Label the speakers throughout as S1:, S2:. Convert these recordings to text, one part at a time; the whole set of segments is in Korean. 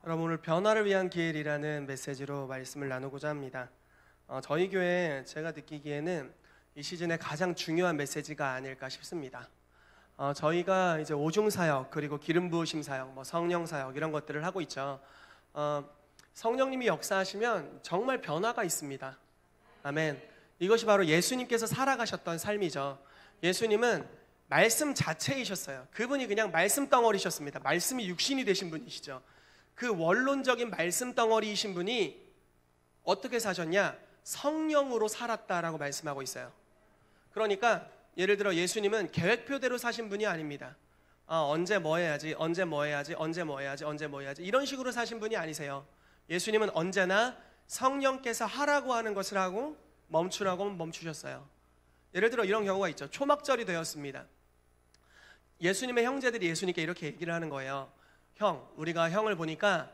S1: 여러분, 오늘 변화를 위한 길이라는 메시지로 말씀을 나누고자 합니다. 저희 교회 제가 느끼기에는 이 시즌에 가장 중요한 메시지가 아닐까 싶습니다. 저희가 이제 오중 사역 그리고 기름 부으심 사역, 성령 사역 이런 것들을 하고 있죠. 성령님이 역사하시면 정말 변화가 있습니다. 아멘. 이것이 바로 예수님께서 살아가셨던 삶이죠. 예수님은 말씀 자체이셨어요. 그분이 그냥 말씀 덩어리셨습니다. 말씀이 육신이 되신 분이시죠. 그 원론적인 말씀 덩어리이신 분이 어떻게 사셨냐? 성령으로 살았다라고 말씀하고 있어요. 그러니까 예를 들어 예수님은 계획표대로 사신 분이 아닙니다. 언제 뭐 해야지, 언제 뭐 해야지, 언제 뭐 해야지, 언제 뭐 해야지 이런 식으로 사신 분이 아니세요. 예수님은 언제나 성령께서 하라고 하는 것을 하고 멈추라고 하면 멈추셨어요. 예를 들어 이런 경우가 있죠. 초막절이 되었습니다. 예수님의 형제들이 예수님께 이렇게 얘기를 하는 거예요. 형, 우리가 형을 보니까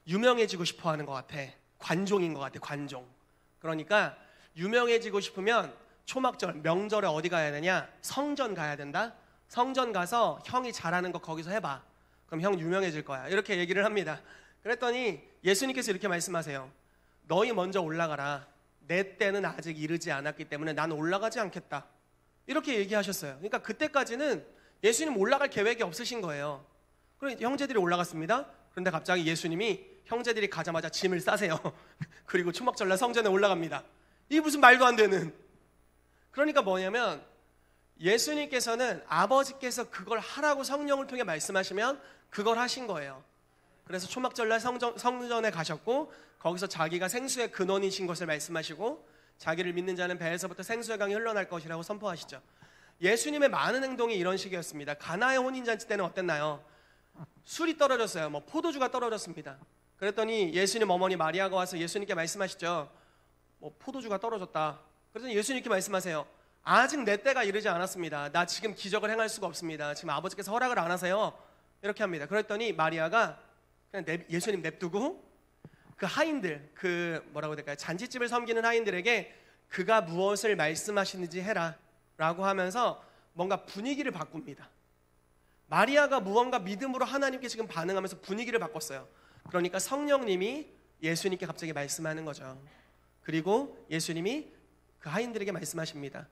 S1: 유명해지고 싶어 하는 것 같아. 관종인 것 같아, 관종. 그러니까 유명해지고 싶으면 초막절, 명절에 어디 가야 되냐? 성전 가야 된다. 성전 가서 형이 잘하는 거 거기서 해봐. 그럼 형 유명해질 거야. 이렇게 얘기를 합니다. 그랬더니 예수님께서 이렇게 말씀하세요. 너희 먼저 올라가라. 내 때는 아직 이르지 않았기 때문에 나는 올라가지 않겠다. 이렇게 얘기하셨어요. 그러니까 그때까지는 예수님 올라갈 계획이 없으신 거예요. 그리고 형제들이 올라갔습니다. 그런데 갑자기 예수님이 형제들이 가자마자 짐을 싸세요. 그리고 초막절날 성전에 올라갑니다. 이게 무슨 말도 안 되는. 그러니까 뭐냐면 예수님께서는 아버지께서 그걸 하라고 성령을 통해 말씀하시면 그걸 하신 거예요. 그래서 초막절날 성전에 가셨고 거기서 자기가 생수의 근원이신 것을 말씀하시고 자기를 믿는 자는 배에서부터 생수의 강이 흘러날 것이라고 선포하시죠. 예수님의 많은 행동이 이런 식이었습니다. 가나의 혼인잔치 때는 어땠나요? 술이 떨어졌어요. 포도주가 떨어졌습니다. 그랬더니 예수님 어머니 마리아가 와서 예수님께 말씀하시죠. 포도주가 떨어졌다. 그래서 예수님께 말씀하세요. 아직 내 때가 이르지 않았습니다. 나 지금 기적을 행할 수가 없습니다. 지금 아버지께서 허락을 안 하세요. 이렇게 합니다. 그랬더니 마리아가 그냥 예수님 냅두고 그 하인들, 뭐라고 해야 될까요? 잔치집을 섬기는 하인들에게 그가 무엇을 말씀하시는지 해라 라고 하면서 뭔가 분위기를 바꿉니다. 마리아가 무언가 믿음으로 하나님께 지금 반응하면서 분위기를 바꿨어요. 그러니까 성령님이 예수님께 갑자기 말씀하는 거죠. 그리고 예수님이 그 하인들에게 말씀하십니다.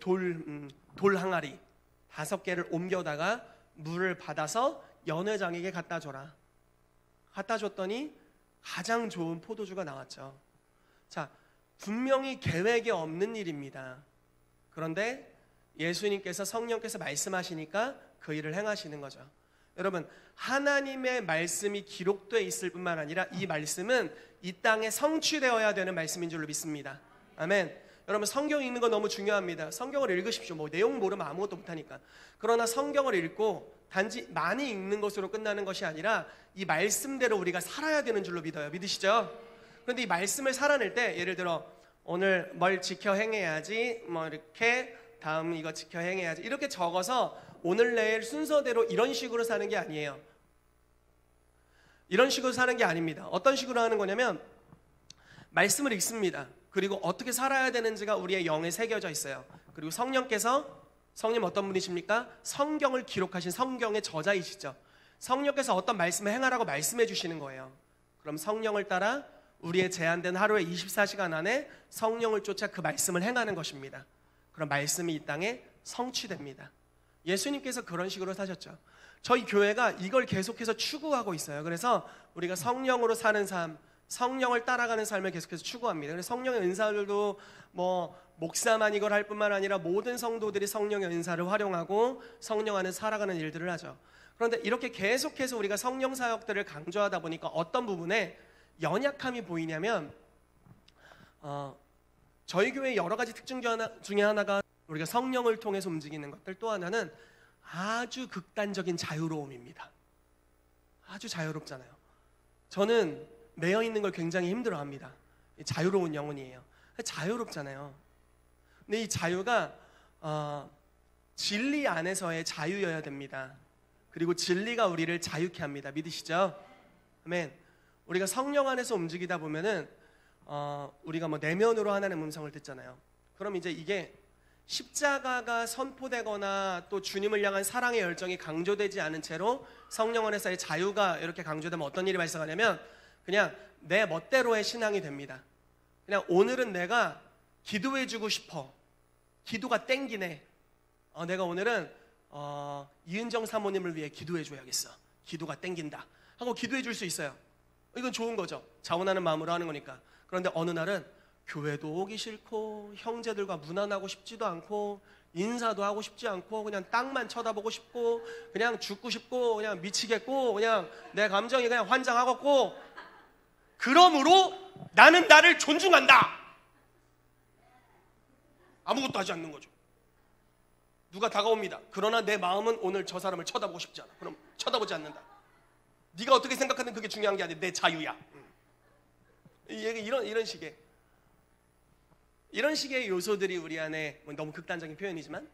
S1: 돌 항아리 5개를 옮겨다가 물을 받아서 연회장에게 갖다 줘라. 갖다 줬더니 가장 좋은 포도주가 나왔죠. 자, 분명히 계획이 없는 일입니다. 그런데 예수님께서 성령께서 말씀하시니까 그 일을 행하시는 거죠. 여러분, 하나님의 말씀이 기록되어 있을 뿐만 아니라 이 말씀은 이 땅에 성취되어야 되는 말씀인 줄로 믿습니다. 아멘. 여러분, 성경 읽는 거 너무 중요합니다. 성경을 읽으십시오. 내용 모르면 아무것도 못하니까. 그러나 성경을 읽고 단지 많이 읽는 것으로 끝나는 것이 아니라 이 말씀대로 우리가 살아야 되는 줄로 믿어요. 믿으시죠? 그런데 이 말씀을 살아낼 때 예를 들어 오늘 뭘 지켜 행해야지 이렇게 다음 이거 지켜 행해야지 이렇게 적어서 오늘 내일 순서대로 이런 식으로 사는 게 아니에요. 이런 식으로 사는 게 아닙니다. 어떤 식으로 하는 거냐면 말씀을 읽습니다. 그리고 어떻게 살아야 되는지가 우리의 영에 새겨져 있어요. 그리고 성령 어떤 분이십니까? 성경을 기록하신 성경의 저자이시죠. 성령께서 어떤 말씀을 행하라고 말씀해 주시는 거예요. 그럼 성령을 따라 우리의 제한된 하루의 24시간 안에 성령을 쫓아 그 말씀을 행하는 것입니다. 그럼 말씀이 이 땅에 성취됩니다. 예수님께서 그런 식으로 사셨죠. 저희 교회가 이걸 계속해서 추구하고 있어요. 그래서 우리가 성령으로 사는 삶, 성령을 따라가는 삶을 계속해서 추구합니다. 그래서 성령의 은사들도 목사만 이걸 할 뿐만 아니라 모든 성도들이 성령의 은사를 활용하고 성령 안에 살아가는 일들을 하죠. 그런데 이렇게 계속해서 우리가 성령 사역들을 강조하다 보니까 어떤 부분에 연약함이 보이냐면 저희 교회의 여러 가지 특징 중에 하나가 우리가 성령을 통해서 움직이는 것들, 또 하나는 아주 극단적인 자유로움입니다. 아주 자유롭잖아요. 저는 매여 있는 걸 굉장히 힘들어합니다. 자유로운 영혼이에요. 자유롭잖아요. 근데 이 자유가 진리 안에서의 자유여야 됩니다. 그리고 진리가 우리를 자유케 합니다. 믿으시죠? 아멘. 우리가 성령 안에서 움직이다 보면은 우리가 내면으로 하나님의 음성을 듣잖아요. 그럼 이제 이게 십자가가 선포되거나 또 주님을 향한 사랑의 열정이 강조되지 않은 채로 성령 안에서의 자유가 이렇게 강조되면 어떤 일이 발생하냐면 그냥 내 멋대로의 신앙이 됩니다. 그냥 오늘은 내가 기도해주고 싶어. 기도가 땡기네. 내가 오늘은 이은정 사모님을 위해 기도해줘야겠어. 기도가 땡긴다 하고 기도해줄 수 있어요. 이건 좋은 거죠. 자원하는 마음으로 하는 거니까. 그런데 어느 날은 교회도 오기 싫고 형제들과 무난하고 싶지도 않고 인사도 하고 싶지 않고 그냥 땅만 쳐다보고 싶고 그냥 죽고 싶고 그냥 미치겠고 그냥 내 감정이 그냥 환장하겠고, 그러므로 나는 나를 존중한다. 아무것도 하지 않는 거죠. 누가 다가옵니다. 그러나 내 마음은 오늘 저 사람을 쳐다보고 싶지 않아. 그럼 쳐다보지 않는다. 네가 어떻게 생각하든 그게 중요한 게 아니라 내 자유야. 이런 식의 요소들이 우리 안에, 너무 극단적인 표현이지만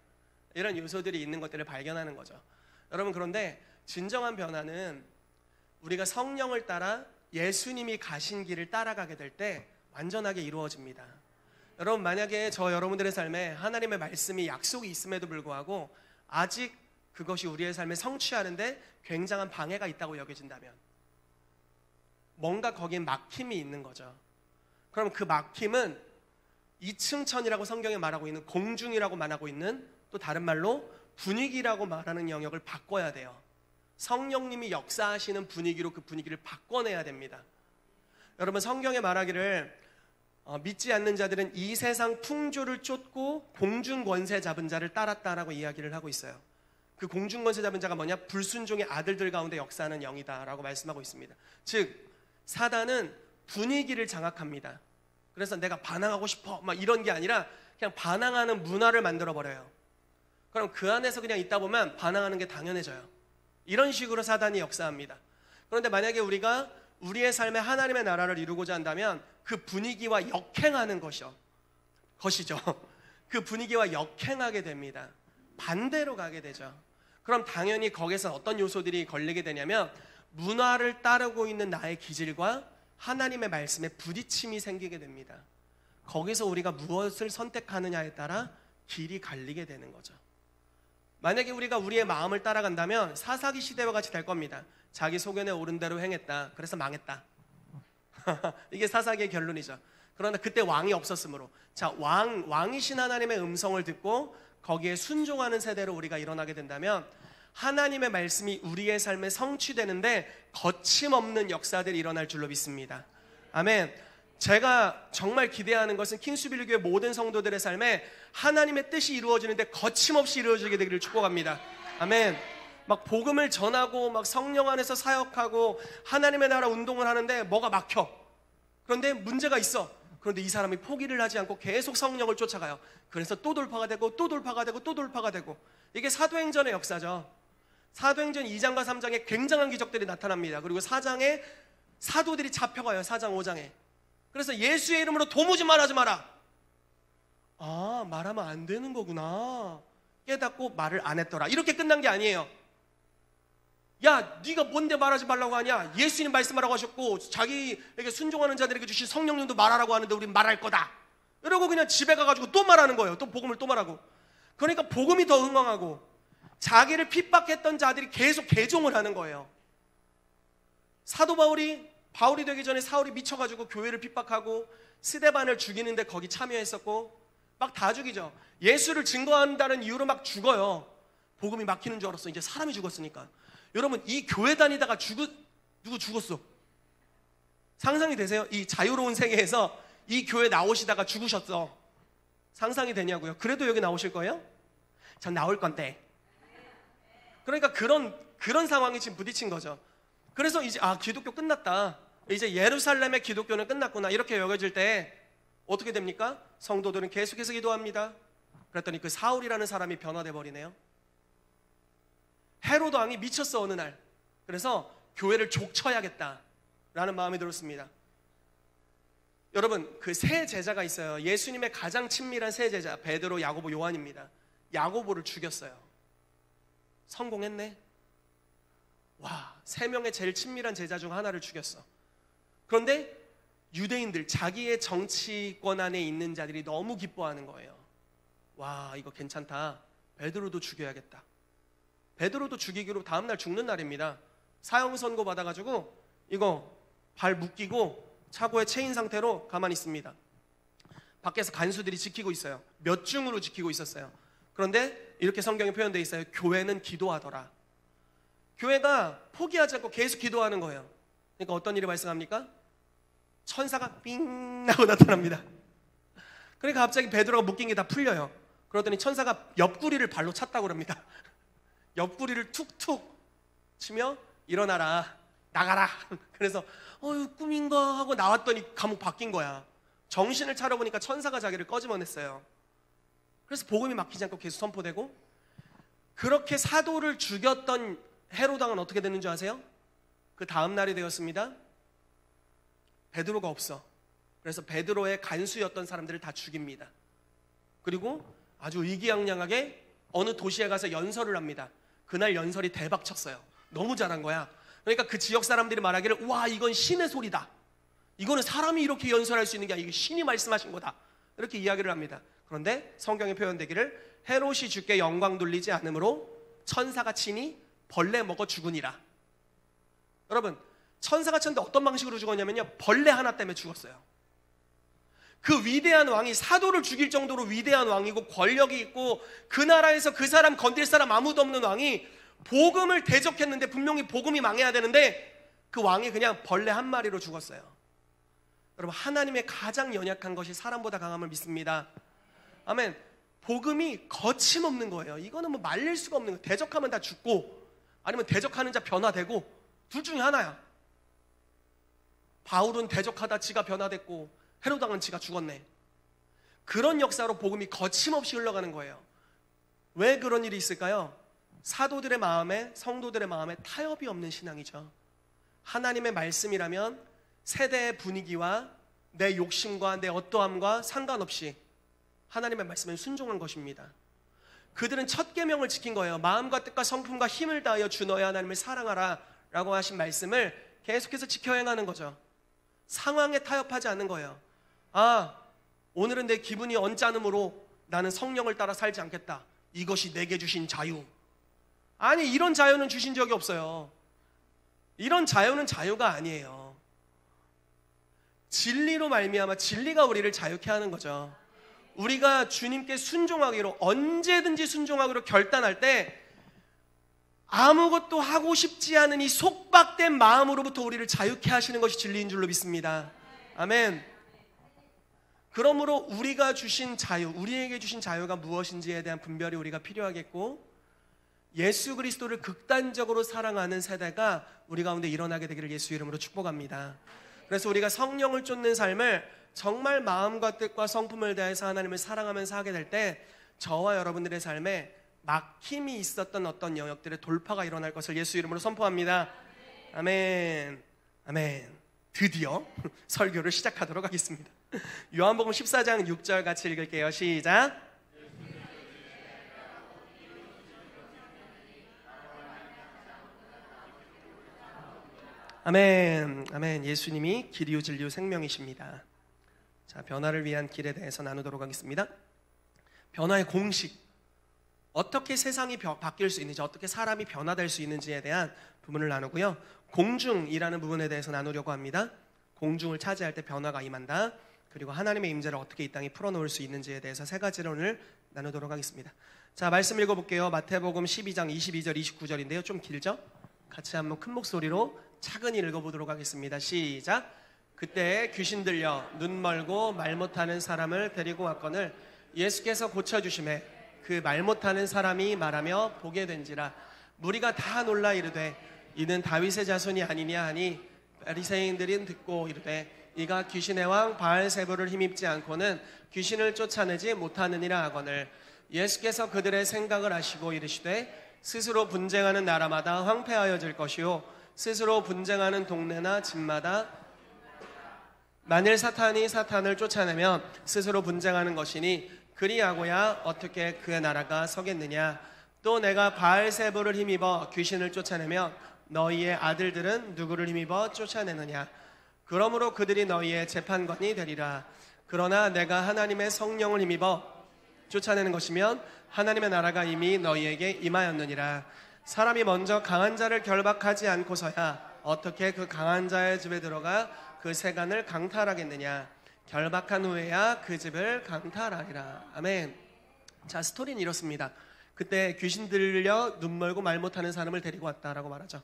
S1: 이런 요소들이 있는 것들을 발견하는 거죠. 여러분, 그런데 진정한 변화는 우리가 성령을 따라 예수님이 가신 길을 따라가게 될 때 완전하게 이루어집니다. 여러분, 만약에 여러분들의 삶에 하나님의 말씀이 약속이 있음에도 불구하고 아직 그것이 우리의 삶에 성취하는데 굉장한 방해가 있다고 여겨진다면 뭔가 거기에 막힘이 있는 거죠. 그럼 그 막힘은 이층천이라고 성경에 말하고 있는 공중이라고 말하고 있는, 또 다른 말로 분위기라고 말하는 영역을 바꿔야 돼요. 성령님이 역사하시는 분위기로 그 분위기를 바꿔내야 됩니다. 여러분, 성경에 말하기를 믿지 않는 자들은 이 세상 풍조를 쫓고 공중 권세 잡은 자를 따랐다라고 이야기를 하고 있어요. 그 공중 권세 잡은 자가 뭐냐? 불순종의 아들들 가운데 역사하는 영이다라고 말씀하고 있습니다. 즉 사단은 분위기를 장악합니다. 그래서 내가 반항하고 싶어 막 이런 게 아니라 그냥 반항하는 문화를 만들어 버려요. 그럼 그 안에서 그냥 있다 보면 반항하는 게 당연해져요. 이런 식으로 사단이 역사합니다. 그런데 만약에 우리가 우리의 삶에 하나님의 나라를 이루고자 한다면 그 분위기와 역행하는 것이죠. 그 분위기와 역행하게 됩니다. 반대로 가게 되죠. 그럼 당연히 거기서 어떤 요소들이 걸리게 되냐면 문화를 따르고 있는 나의 기질과 하나님의 말씀에 부딪힘이 생기게 됩니다. 거기서 우리가 무엇을 선택하느냐에 따라 길이 갈리게 되는 거죠. 만약에 우리가 우리의 마음을 따라간다면 사사기 시대와 같이 될 겁니다. 자기 소견에 오른 대로 행했다. 그래서 망했다. 이게 사사기의 결론이죠. 그러나 그때 왕이 없었으므로, 왕이신 하나님의 음성을 듣고 거기에 순종하는 세대로 우리가 일어나게 된다면 하나님의 말씀이 우리의 삶에 성취되는데 거침없는 역사들이 일어날 줄로 믿습니다. 아멘. 제가 정말 기대하는 것은 킹스빌리 교회 모든 성도들의 삶에 하나님의 뜻이 이루어지는데 거침없이 이루어지게 되기를 축복합니다. 아멘. 막 복음을 전하고 막 성령 안에서 사역하고 하나님의 나라 운동을 하는데 뭐가 막혀. 그런데 문제가 있어. 그런데 이 사람이 포기를 하지 않고 계속 성령을 쫓아가요. 그래서 또 돌파가 되고 또 돌파가 되고 또 돌파가 되고, 이게 사도행전의 역사죠. 사도행전 2장과 3장에 굉장한 기적들이 나타납니다. 그리고 4장에 사도들이 잡혀가요. 4장 5장에. 그래서 예수의 이름으로 도무지 말하지 마라. 말하면 안 되는 거구나 깨닫고 말을 안 했더라. 이렇게 끝난 게 아니에요. 야, 네가 뭔데 말하지 말라고 하냐? 예수님 말씀하라고 하셨고 자기에게 순종하는 자들에게 주신 성령님도 말하라고 하는데 우린 말할 거다. 이러고 그냥 집에 가가지고 또 말하는 거예요. 또 복음을 또 말하고. 그러니까 복음이 더 흥왕하고 자기를 핍박했던 자들이 계속 개종을 하는 거예요. 사도 바울이 되기 전에 사울이 미쳐가지고 교회를 핍박하고 스데반을 죽이는데 거기 참여했었고 막 다 죽이죠. 예수를 증거한다는 이유로 막 죽어요. 복음이 막히는 줄 알았어. 이제 사람이 죽었으니까. 여러분, 이 교회 다니다가 누구 죽었어? 상상이 되세요? 이 자유로운 세계에서 이 교회 나오시다가 죽으셨어. 상상이 되냐고요? 그래도 여기 나오실 거예요? 전 나올 건데. 그러니까 그런 상황이 지금 부딪힌 거죠. 그래서 이제 기독교 끝났다. 이제 예루살렘의 기독교는 끝났구나. 이렇게 여겨질 때 어떻게 됩니까? 성도들은 계속해서 기도합니다. 그랬더니 그 사울이라는 사람이 변화돼 버리네요. 헤로드 왕이 미쳤어 어느 날. 그래서 교회를 족쳐야겠다라는 마음이 들었습니다. 여러분, 그 세 제자가 있어요. 예수님의 가장 친밀한 세 제자 베드로, 야고보, 요한입니다. 야고보를 죽였어요. 성공했네. 와, 3명의 제일 친밀한 제자 중 하나를 죽였어. 그런데 유대인들, 자기의 정치권 안에 있는 자들이 너무 기뻐하는 거예요. 와, 이거 괜찮다. 베드로도 죽여야겠다. 베드로도 죽이기로 다음날 죽는 날입니다. 사형 선고 받아가지고 이거 발 묶이고 차고에 체인 상태로 가만히 있습니다. 밖에서 간수들이 지키고 있어요. 몇 중으로 지키고 있었어요. 그런데 이렇게 성경에 표현되어 있어요. 교회는 기도하더라. 교회가 포기하지 않고 계속 기도하는 거예요. 그러니까 어떤 일이 발생합니까? 천사가 삥 하고 나타납니다. 그러니까 갑자기 베드로가 묶인 게 다 풀려요. 그러더니 천사가 옆구리를 발로 찼다고 그럽니다. 옆구리를 툭툭 치며 일어나라, 나가라. 그래서 꿈인가 하고 나왔더니 감옥 바뀐 거야. 정신을 차려보니까 천사가 자기를 꺼집어냈어요. 그래서 복음이 막히지 않고 계속 선포되고, 그렇게 사도를 죽였던 헤로당은 어떻게 됐는 줄 아세요? 그 다음 날이 되었습니다. 베드로가 없어. 그래서 베드로의 간수였던 사람들을 다 죽입니다. 그리고 아주 의기양양하게 어느 도시에 가서 연설을 합니다. 그날 연설이 대박 쳤어요. 너무 잘한 거야. 그러니까 그 지역 사람들이 말하기를, 와, 이건 신의 소리다. 이거는 사람이 이렇게 연설할 수 있는 게 아니고 신이 말씀하신 거다. 이렇게 이야기를 합니다. 그런데 성경에 표현되기를, 헤롯이 주께 영광 돌리지 않으므로 천사가 치니 벌레 먹어 죽으니라. 여러분, 천사가 쳤는데 어떤 방식으로 죽었냐면요, 벌레 하나 때문에 죽었어요. 그 위대한 왕이, 사도를 죽일 정도로 위대한 왕이고 권력이 있고 그 나라에서 그 사람 건들 사람 아무도 없는 왕이 복음을 대적했는데, 분명히 복음이 망해야 되는데 그 왕이 그냥 벌레 한 마리로 죽었어요. 여러분, 하나님의 가장 연약한 것이 사람보다 강함을 믿습니다. 아멘. 복음이 거침없는 거예요. 이거는 뭐 말릴 수가 없는 거예요. 대적하면 다 죽고, 아니면 대적하는 자 변화되고, 둘 중에 하나야. 바울은 대적하다 지가 변화됐고 헤로당은 지가 죽었네. 그런 역사로 복음이 거침없이 흘러가는 거예요. 왜 그런 일이 있을까요? 사도들의 마음에, 성도들의 마음에 타협이 없는 신앙이죠. 하나님의 말씀이라면 세대의 분위기와 내 욕심과 내 어떠함과 상관없이 하나님의 말씀에 순종한 것입니다. 그들은 첫 계명을 지킨 거예요. 마음과 뜻과 성품과 힘을 다하여 주 너의 하나님을 사랑하라 라고 하신 말씀을 계속해서 지켜 행하는 거죠. 상황에 타협하지 않는 거예요. 아, 오늘은 내 기분이 언짢음으로 나는 성령을 따라 살지 않겠다. 이것이 내게 주신 자유. 아니, 이런 자유는 주신 적이 없어요. 이런 자유는 자유가 아니에요. 진리로 말미암아 진리가 우리를 자유케 하는 거죠. 우리가 주님께 순종하기로, 언제든지 순종하기로 결단할 때 아무것도 하고 싶지 않은 이 속박된 마음으로부터 우리를 자유케 하시는 것이 진리인 줄로 믿습니다. 아멘. 그러므로 우리가 주신 자유, 우리에게 주신 자유가 무엇인지에 대한 분별이 우리가 필요하겠고, 예수 그리스도를 극단적으로 사랑하는 세대가 우리 가운데 일어나게 되기를 예수 이름으로 축복합니다. 그래서 우리가 성령을 쫓는 삶을 정말 마음과 뜻과 성품을 다해서 하나님을 사랑하면서 하게 될 때, 저와 여러분들의 삶에 막힘이 있었던 어떤 영역들의 돌파가 일어날 것을 예수 이름으로 선포합니다. 아멘. 아멘. 드디어 설교를 시작하도록 하겠습니다. 요한복음 14장 6절 같이 읽을게요. 시작. 아멘. 아멘. 예수님이 길이요 진리요 생명이십니다. 자, 변화를 위한 길에 대해서 나누도록 하겠습니다. 변화의 공식, 어떻게 세상이 바뀔 수 있는지, 어떻게 사람이 변화될 수 있는지에 대한 부분을 나누고요, 공중이라는 부분에 대해서 나누려고 합니다. 공중을 차지할 때 변화가 임한다. 그리고 하나님의 임재를 어떻게 이 땅에 풀어놓을 수 있는지에 대해서 세 가지를 오늘 나누도록 하겠습니다. 자, 말씀 읽어볼게요. 마태복음 12장 22절 29절인데요 좀 길죠? 같이 한번 큰 목소리로 차근히 읽어보도록 하겠습니다. 시작. 그때 귀신 들려 눈 멀고 말 못하는 사람을 데리고 왔거늘 예수께서 고쳐주심에 그 말 못하는 사람이 말하며 보게 된지라. 무리가 다 놀라 이르되 이는 다윗의 자손이 아니냐 하니, 바리새인들은 듣고 이르되 이가 귀신의 왕 바알세불을 힘입지 않고는 귀신을 쫓아내지 못하느니라 하거늘, 예수께서 그들의 생각을 아시고 이르시되 스스로 분쟁하는 나라마다 황폐하여질 것이요 스스로 분쟁하는 동네나 집마다 만일 사탄이 사탄을 쫓아내면 스스로 분쟁하는 것이니 그리하고야 어떻게 그의 나라가 서겠느냐. 또 내가 바알세불을 힘입어 귀신을 쫓아내면 너희의 아들들은 누구를 힘입어 쫓아내느냐. 그러므로 그들이 너희의 재판관이 되리라. 그러나 내가 하나님의 성령을 힘입어 쫓아내는 것이면 하나님의 나라가 이미 너희에게 임하였느니라. 사람이 먼저 강한 자를 결박하지 않고서야 어떻게 그 강한 자의 집에 들어가 그 세간을 강탈하겠느냐. 결박한 후에야 그 집을 강탈하리라. 아멘. 자, 스토리는 이렇습니다. 그때 귀신 들려 눈 멀고 말 못하는 사람을 데리고 왔다라고 말하죠.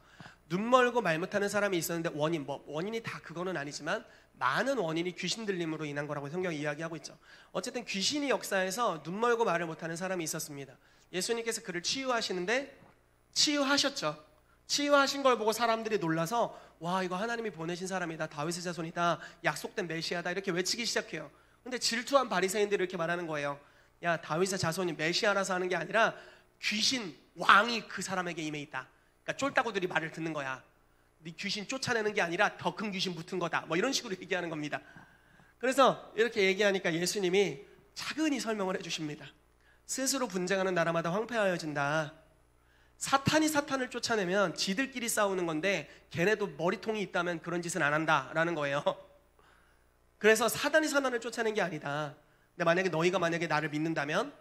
S1: 눈 멀고 말 못하는 사람이 있었는데 원인이 다 그거는 아니지만 많은 원인이 귀신 들림으로 인한 거라고 성경이 이야기하고 있죠. 어쨌든 귀신이 역사에서 눈 멀고 말을 못하는 사람이 있었습니다. 예수님께서 그를 치유하시는데 치유하셨죠. 치유하신 걸 보고 사람들이 놀라서 와, 이거 하나님이 보내신 사람이다, 다윗의 자손이다, 약속된 메시아다 이렇게 외치기 시작해요. 근데 질투한 바리새인들이 이렇게 말하는 거예요. 야, 다윗의 자손이 메시아라서 하는 게 아니라 귀신 왕이 그 사람에게 임해 있다. 그러니까 쫄따구들이 말을 듣는 거야. 네 귀신 쫓아내는 게 아니라 더 큰 귀신 붙은 거다, 뭐 이런 식으로 얘기하는 겁니다. 그래서 이렇게 얘기하니까 예수님이 차근히 설명을 해주십니다. 스스로 분쟁하는 나라마다 황폐하여진다. 사탄이 사탄을 쫓아내면 지들끼리 싸우는 건데 걔네도 머리통이 있다면 그런 짓은 안 한다라는 거예요. 그래서 사단이 사탄을 쫓아낸 게 아니다. 근데 만약에 너희가 나를 믿는다면,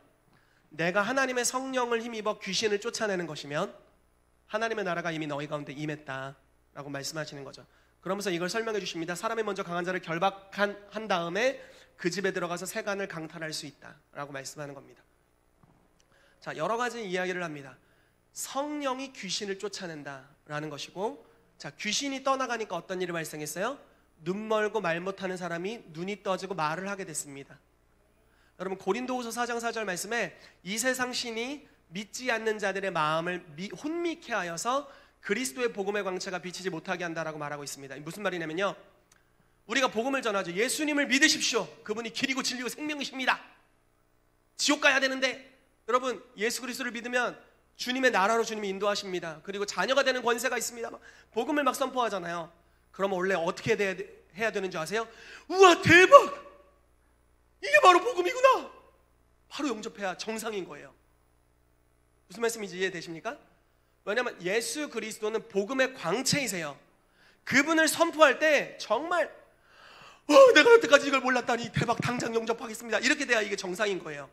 S1: 내가 하나님의 성령을 힘입어 귀신을 쫓아내는 것이면 하나님의 나라가 이미 너희 가운데 임했다라고 말씀하시는 거죠. 그러면서 이걸 설명해 주십니다. 사람이 먼저 강한 자를 결박한 다음에 그 집에 들어가서 세간을 강탈할 수 있다라고 말씀하는 겁니다. 자, 여러 가지 이야기를 합니다. 성령이 귀신을 쫓아낸다라는 것이고, 자, 귀신이 떠나가니까 어떤 일이 발생했어요? 눈 멀고 말 못하는 사람이 눈이 떠지고 말을 하게 됐습니다. 여러분, 고린도후서 4장 4절 말씀에 이 세상 신이 믿지 않는 자들의 마음을 혼미케 하여서 그리스도의 복음의 광채가 비치지 못하게 한다라고 말하고 있습니다. 무슨 말이냐면요, 우리가 복음을 전하죠. 예수님을 믿으십시오. 그분이 길이고 진리고 생명이십니다. 지옥 가야 되는데, 여러분, 예수 그리스도를 믿으면 주님의 나라로 주님이 인도하십니다. 그리고 자녀가 되는 권세가 있습니다. 복음을 막 선포하잖아요. 그러면 원래 어떻게 해야 되는 줄 아세요? 우와, 대박! 이게 바로 복음이구나! 바로 영접해야 정상인 거예요. 무슨 말씀인지 이해되십니까? 왜냐하면 예수 그리스도는 복음의 광채이세요. 그분을 선포할 때 정말 내가 여태까지 이걸 몰랐다니 대박, 당장 영접하겠습니다, 이렇게 돼야 이게 정상인 거예요.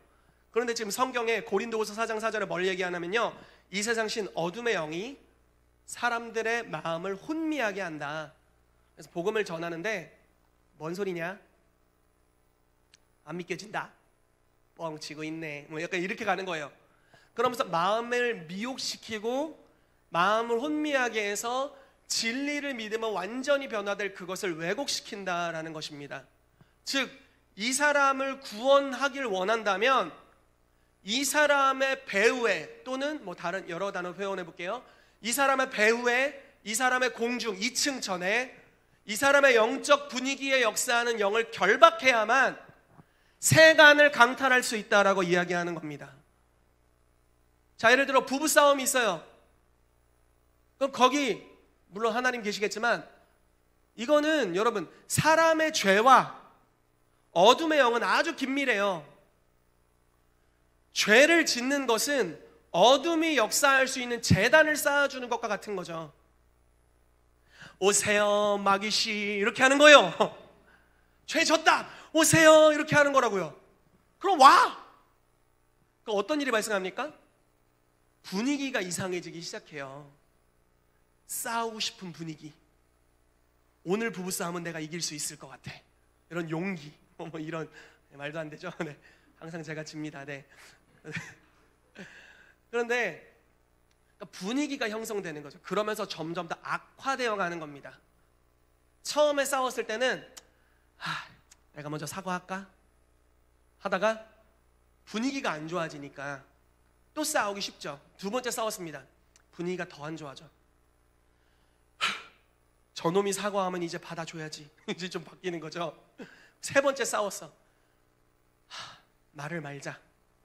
S1: 그런데 지금 성경에 고린도후서 4장 4절에 뭘 얘기하냐면요, 이 세상 신 어둠의 영이 사람들의 마음을 혼미하게 한다. 그래서 복음을 전하는데 뭔 소리냐? 안 믿겨진다, 뻥치고 있네, 뭐 약간 이렇게 가는 거예요. 그러면서 마음을 미혹시키고 마음을 혼미하게 해서 진리를 믿으면 완전히 변화될 그것을 왜곡시킨다라는 것입니다. 즉, 이 사람을 구원하길 원한다면 이 사람의 배후에, 또는 뭐 다른 여러 단어 회원해 볼게요. 이 사람의 배후에, 이 사람의 공중 2층 전에 이 사람의 영적 분위기에 역사하는 영을 결박해야만 세간을 강탈할 수 있다라고 이야기하는 겁니다. 자, 예를 들어 부부싸움이 있어요. 그럼 거기 물론 하나님 계시겠지만, 이거는 여러분 사람의 죄와 어둠의 영은 아주 긴밀해요. 죄를 짓는 것은 어둠이 역사할 수 있는 재단을 쌓아주는 것과 같은 거죠. 오세요 마귀씨 이렇게 하는 거예요. 죄 졌다 오세요 이렇게 하는 거라고요. 그럼 와! 그럼 어떤 일이 발생합니까? 분위기가 이상해지기 시작해요. 싸우고 싶은 분위기. 오늘 부부싸움은 내가 이길 수 있을 것 같아, 이런 용기, 뭐 이런, 말도 안 되죠. 네. 항상 제가 집니다. 네. 그런데 분위기가 형성되는 거죠. 그러면서 점점 더 악화되어 가는 겁니다. 처음에 싸웠을 때는 내가 먼저 사과할까? 하다가 분위기가 안 좋아지니까 또 싸우기 쉽죠. 두 번째 싸웠습니다. 분위기가 더 안 좋아져. 저놈이 사과하면 이제 받아줘야지. 이제 좀 바뀌는 거죠. 세 번째 싸웠어. 말을 말자.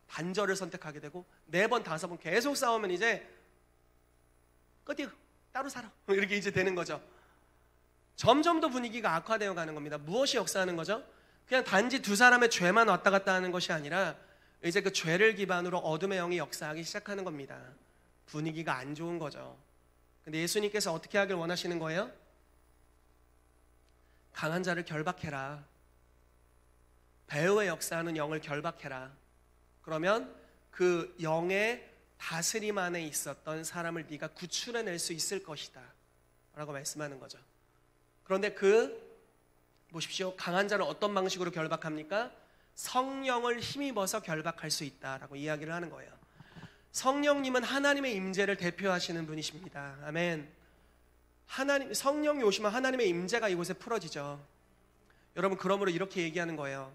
S1: 단절을 선택하게 되고, 4번, 5번 계속 싸우면 이제 꺼띠 따로 살아 이렇게 이제 되는 거죠. 점점 더 분위기가 악화되어 가는 겁니다. 무엇이 역사하는 거죠? 그냥 단지 두 사람의 죄만 왔다 갔다 하는 것이 아니라 이제 그 죄를 기반으로 어둠의 영이 역사하기 시작하는 겁니다. 분위기가 안 좋은 거죠. 근데 예수님께서 어떻게 하길 원하시는 거예요? 강한 자를 결박해라. 배후에 역사하는 영을 결박해라. 그러면 그 영의 다스림 안에 있었던 사람을 네가 구출해낼 수 있을 것이다 라고 말씀하는 거죠. 그런데 보십시오. 강한 자는 어떤 방식으로 결박합니까? 성령을 힘입어서 결박할 수 있다라고 이야기를 하는 거예요. 성령님은 하나님의 임재를 대표하시는 분이십니다. 아멘. 성령이 오시면 하나님의 임재가 이곳에 풀어지죠. 여러분, 그러므로 이렇게 얘기하는 거예요.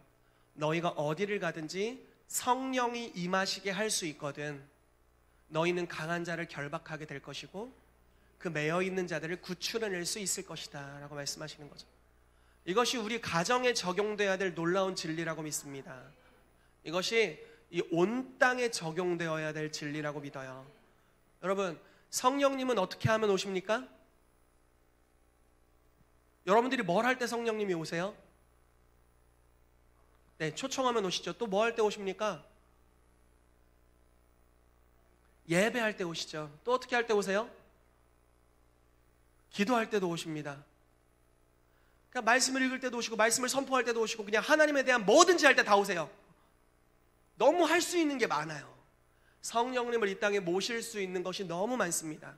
S1: 너희가 어디를 가든지 성령이 임하시게 할 수 있거든. 너희는 강한 자를 결박하게 될 것이고 그 매여 있는 자들을 구출해낼 수 있을 것이다 라고 말씀하시는 거죠. 이것이 우리 가정에 적용되어야 될 놀라운 진리라고 믿습니다. 이것이 이 온 땅에 적용되어야 될 진리라고 믿어요. 여러분, 성령님은 어떻게 하면 오십니까? 여러분들이 뭘 할 때 성령님이 오세요? 네, 초청하면 오시죠. 또 뭐 할 때 오십니까? 예배할 때 오시죠. 또 어떻게 할 때 오세요? 기도할 때도 오십니다. 그냥 말씀을 읽을 때도 오시고 말씀을 선포할 때도 오시고 그냥 하나님에 대한 뭐든지 할 때 다 오세요. 너무 할 수 있는 게 많아요. 성령님을 이 땅에 모실 수 있는 것이 너무 많습니다.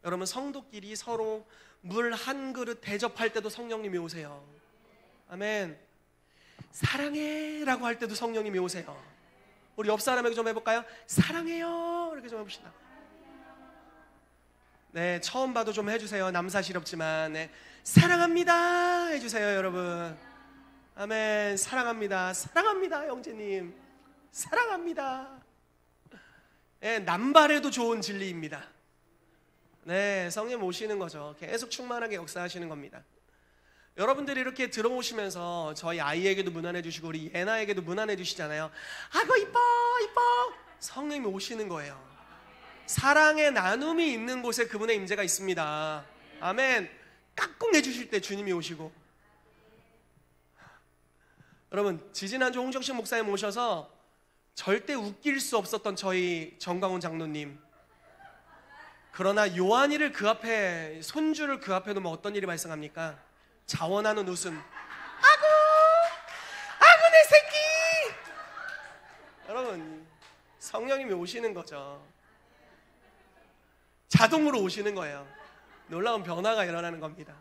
S1: 여러분, 성도끼리 서로 물 한 그릇 대접할 때도 성령님이 오세요. 아멘. 사랑해 라고 할 때도 성령님이 오세요. 우리 옆 사람에게 좀 해볼까요? 사랑해요 이렇게 좀 해봅시다. 네, 처음 봐도 좀 해주세요. 남사시럽지만. 네, 사랑합니다 해주세요 여러분. 아멘. 사랑합니다. 사랑합니다 영재님. 사랑합니다. 네, 남발해도 좋은 진리입니다. 네, 성령 오시는 거죠. 계속 충만하게 역사하시는 겁니다. 여러분들이 이렇게 들어오시면서 저희 아이에게도 문안해 주시고 우리 예나에게도 문안해 주시잖아요. 아이고 이뻐 이뻐. 성령님이 오시는 거예요. 사랑의 나눔이 있는 곳에 그분의 임재가 있습니다. 아멘. 깍꿍 해주실 때 주님이 오시고. 여러분, 지지난주 홍정식 목사님 오셔서 절대 웃길 수 없었던 저희 정광훈 장로님, 그러나 요한이를 그 앞에, 손주를 그 앞에 놓으면 어떤 일이 발생합니까? 자원하는 웃음. 아구 내 새끼. 여러분, 성령님이 오시는 거죠. 자동으로 오시는 거예요. 놀라운 변화가 일어나는 겁니다.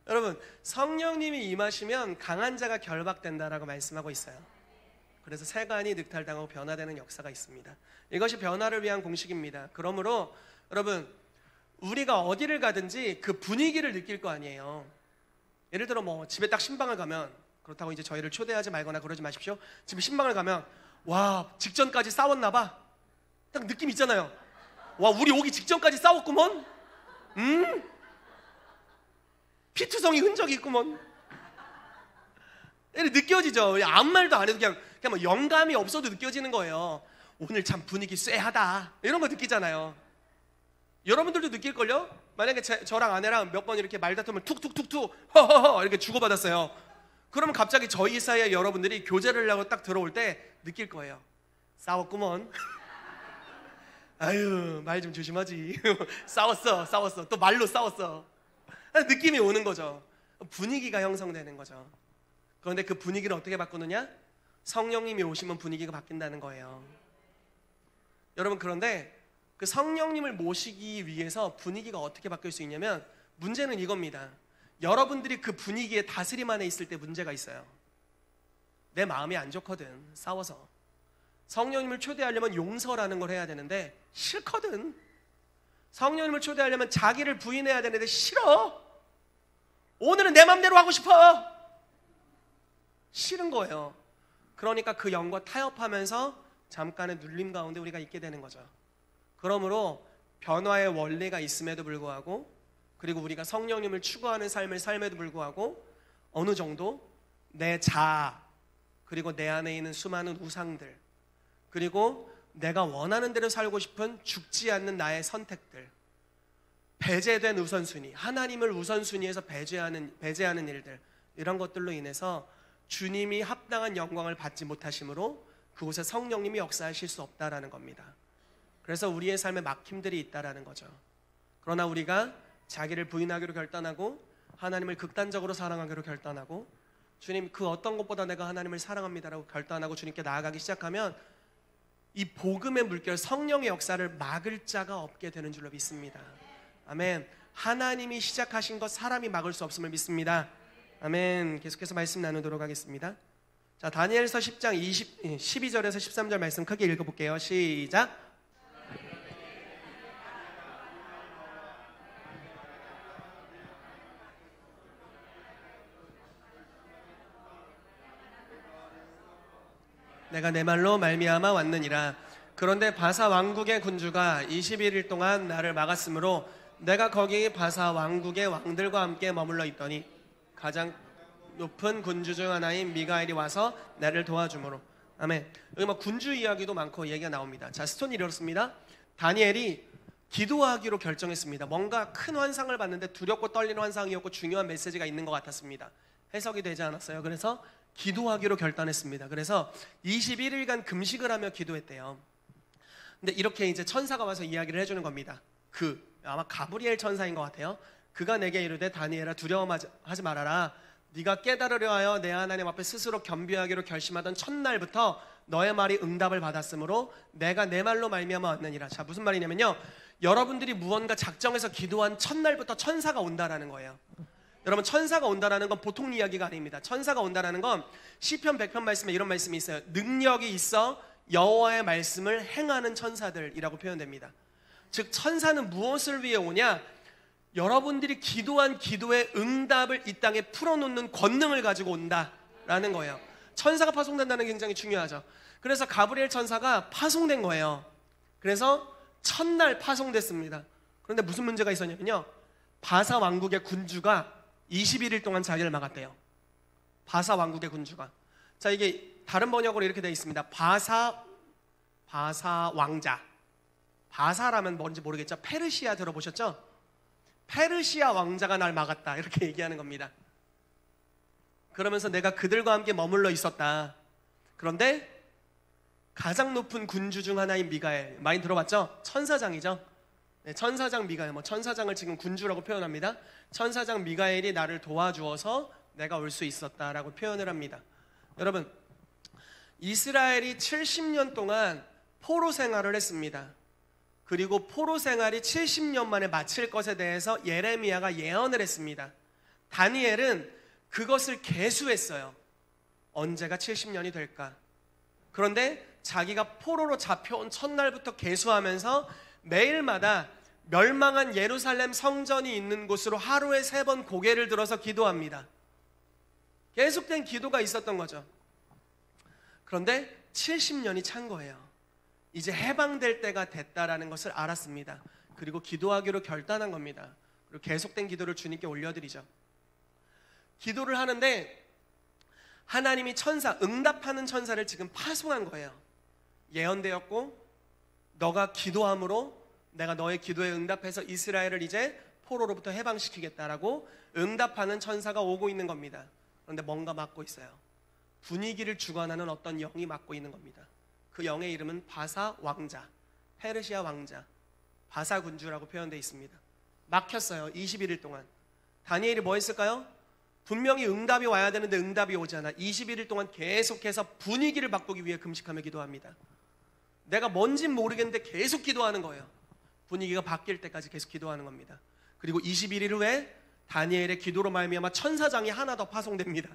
S1: 여러분, 성령님이 임하시면 강한 자가 결박된다라고 말씀하고 있어요. 그래서 세간이 늑탈당하고 변화되는 역사가 있습니다. 이것이 변화를 위한 공식입니다. 그러므로 여러분, 우리가 어디를 가든지 그 분위기를 느낄 거 아니에요. 예를 들어 뭐 집에 딱 신방을 가면, 그렇다고 이제 저희를 초대하지 말거나 그러지 마십시오. 집에 신방을 가면 와, 직전까지 싸웠나 봐. 딱 느낌 있잖아요. 와, 우리 오기 직전까지 싸웠구먼. 피투성이 흔적이 있구먼. 느껴지죠. 아무 말도 안 해도 그냥 뭐 영감이 없어도 느껴지는 거예요. 오늘 참 분위기 쎄하다 이런 거 느끼잖아요. 여러분들도 느낄걸요? 만약에 저랑 아내랑 몇 번 이렇게 말다툼을 툭툭툭툭 허허허 이렇게 주고받았어요. 그러면 갑자기 저희 사이에 여러분들이 교제를 하고 딱 들어올 때 느낄 거예요. 싸웠구먼. 아유, 말 좀 조심하지. 싸웠어. 또 말로 싸웠어. 느낌이 오는 거죠. 분위기가 형성되는 거죠. 그런데 그 분위기를 어떻게 바꾸느냐? 성령님이 오시면 분위기가 바뀐다는 거예요. 여러분, 그런데 그 성령님을 모시기 위해서 분위기가 어떻게 바뀔 수 있냐면, 문제는 이겁니다. 여러분들이 그 분위기의 다스림 안에 있을 때 문제가 있어요. 내 마음이 안 좋거든, 싸워서. 성령님을 초대하려면 용서라는 걸 해야 되는데 싫거든. 성령님을 초대하려면 자기를 부인해야 되는데 싫어. 오늘은 내 맘대로 하고 싶어. 싫은 거예요. 그러니까 그 영과 타협하면서 잠깐의 눌림 가운데 우리가 있게 되는 거죠. 그러므로 변화의 원리가 있음에도 불구하고, 그리고 우리가 성령님을 추구하는 삶을 삶에도 불구하고 어느 정도 내 자아, 그리고 내 안에 있는 수많은 우상들, 그리고 내가 원하는 대로 살고 싶은 죽지 않는 나의 선택들, 배제된 우선순위, 하나님을 우선순위에서 배제하는 일들, 이런 것들로 인해서 주님이 합당한 영광을 받지 못하심으로 그곳에 성령님이 역사하실 수 없다라는 겁니다. 그래서 우리의 삶에 막힘들이 있다라는 거죠. 그러나 우리가 자기를 부인하기로 결단하고 하나님을 극단적으로 사랑하기로 결단하고 주님, 그 어떤 것보다 내가 하나님을 사랑합니다라고 결단하고 주님께 나아가기 시작하면 이 복음의 물결, 성령의 역사를 막을 자가 없게 되는 줄로 믿습니다. 아멘. 하나님이 시작하신 것 사람이 막을 수 없음을 믿습니다. 아멘. 계속해서 말씀 나누도록 하겠습니다. 자, 다니엘서 10장 12절에서 13절 말씀 크게 읽어볼게요. 시작. 내가 내 말로 말미암아 왔느니라. 그런데 바사 왕국의 군주가 21일 동안 나를 막았으므로 내가 거기 바사 왕국의 왕들과 함께 머물러 있더니 가장 높은 군주 중 하나인 미가엘이 와서 나를 도와주므로. 아멘. 여기 뭐 군주 이야기도 많고 얘기가 나옵니다. 자, 스톤이 이렇습니다. 다니엘이 기도하기로 결정했습니다. 뭔가 큰 환상을 봤는데 두렵고 떨리는 환상이었고 중요한 메시지가 있는 것 같았습니다. 해석이 되지 않았어요. 그래서 기도하기로 결단했습니다. 그래서 21일간 금식을 하며 기도했대요. 근데 이렇게 이제 천사가 와서 이야기를 해주는 겁니다. 아마 가브리엘 천사인 것 같아요. 그가 내게 이르되 다니엘아 두려워하지 말아라. 네가 깨달으려 하여 내 하나님 앞에 스스로 겸비하기로 결심하던 첫날부터 너의 말이 응답을 받았으므로 내가 내 말로 말미암아 왔느니라. 자, 무슨 말이냐면요, 여러분들이 무언가 작정해서 기도한 첫날부터 천사가 온다라는 거예요. 여러분, 천사가 온다라는 건 보통 이야기가 아닙니다. 천사가 온다라는 건 시편 100편 말씀에 이런 말씀이 있어요. 능력이 있어 여호와의 말씀을 행하는 천사들이라고 표현됩니다. 즉, 천사는 무엇을 위해 오냐? 여러분들이 기도한 기도의 응답을 이 땅에 풀어놓는 권능을 가지고 온다라는 거예요. 천사가 파송된다는 게 굉장히 중요하죠. 그래서 가브리엘 천사가 파송된 거예요. 그래서 첫날 파송됐습니다. 그런데 무슨 문제가 있었냐면요, 바사 왕국의 군주가 21일 동안 자기를 막았대요. 바사 왕국의 군주가. 자, 이게 다른 번역으로 이렇게 되어 있습니다. 바사 왕자. 바사라면 뭔지 모르겠죠. 페르시아 들어보셨죠? 페르시아 왕자가 날 막았다, 이렇게 얘기하는 겁니다. 그러면서 내가 그들과 함께 머물러 있었다. 그런데 가장 높은 군주 중 하나인 미가엘, 많이 들어봤죠? 천사장이죠. 네, 천사장 미가엘, 천사장을 지금 군주라고 표현합니다. 천사장 미가엘이 나를 도와주어서 내가 올 수 있었다라고 표현을 합니다. 여러분, 이스라엘이 70년 동안 포로 생활을 했습니다. 그리고 포로 생활이 70년 만에 마칠 것에 대해서 예레미야가 예언을 했습니다. 다니엘은 그것을 계수했어요. 언제가 70년이 될까? 그런데 자기가 포로로 잡혀온 첫날부터 계수하면서 매일마다 멸망한 예루살렘 성전이 있는 곳으로 하루에 3번 고개를 들어서 기도합니다. 계속된 기도가 있었던 거죠. 그런데 70년이 찬 거예요. 이제 해방될 때가 됐다라는 것을 알았습니다. 그리고 기도하기로 결단한 겁니다. 그리고 계속된 기도를 주님께 올려드리죠. 기도를 하는데 하나님이 응답하는 천사를 지금 파송한 거예요. 예언되었고 너가 기도함으로 내가 너의 기도에 응답해서 이스라엘을 이제 포로로부터 해방시키겠다라고 응답하는 천사가 오고 있는 겁니다. 그런데 뭔가 막고 있어요. 분위기를 주관하는 어떤 영이 막고 있는 겁니다. 그 영의 이름은 바사 왕자, 페르시아 왕자, 바사 군주라고 표현되어 있습니다. 막혔어요. 21일 동안. 다니엘이 뭐 했을까요? 분명히 응답이 와야 되는데 응답이 오지 않아 21일 동안 계속해서 분위기를 바꾸기 위해 금식하며 기도합니다. 내가 뭔진 모르겠는데 계속 기도하는 거예요. 분위기가 바뀔 때까지 계속 기도하는 겁니다. 그리고 21일 후에 다니엘의 기도로 말미암아 천사장이 하나 더 파송됩니다.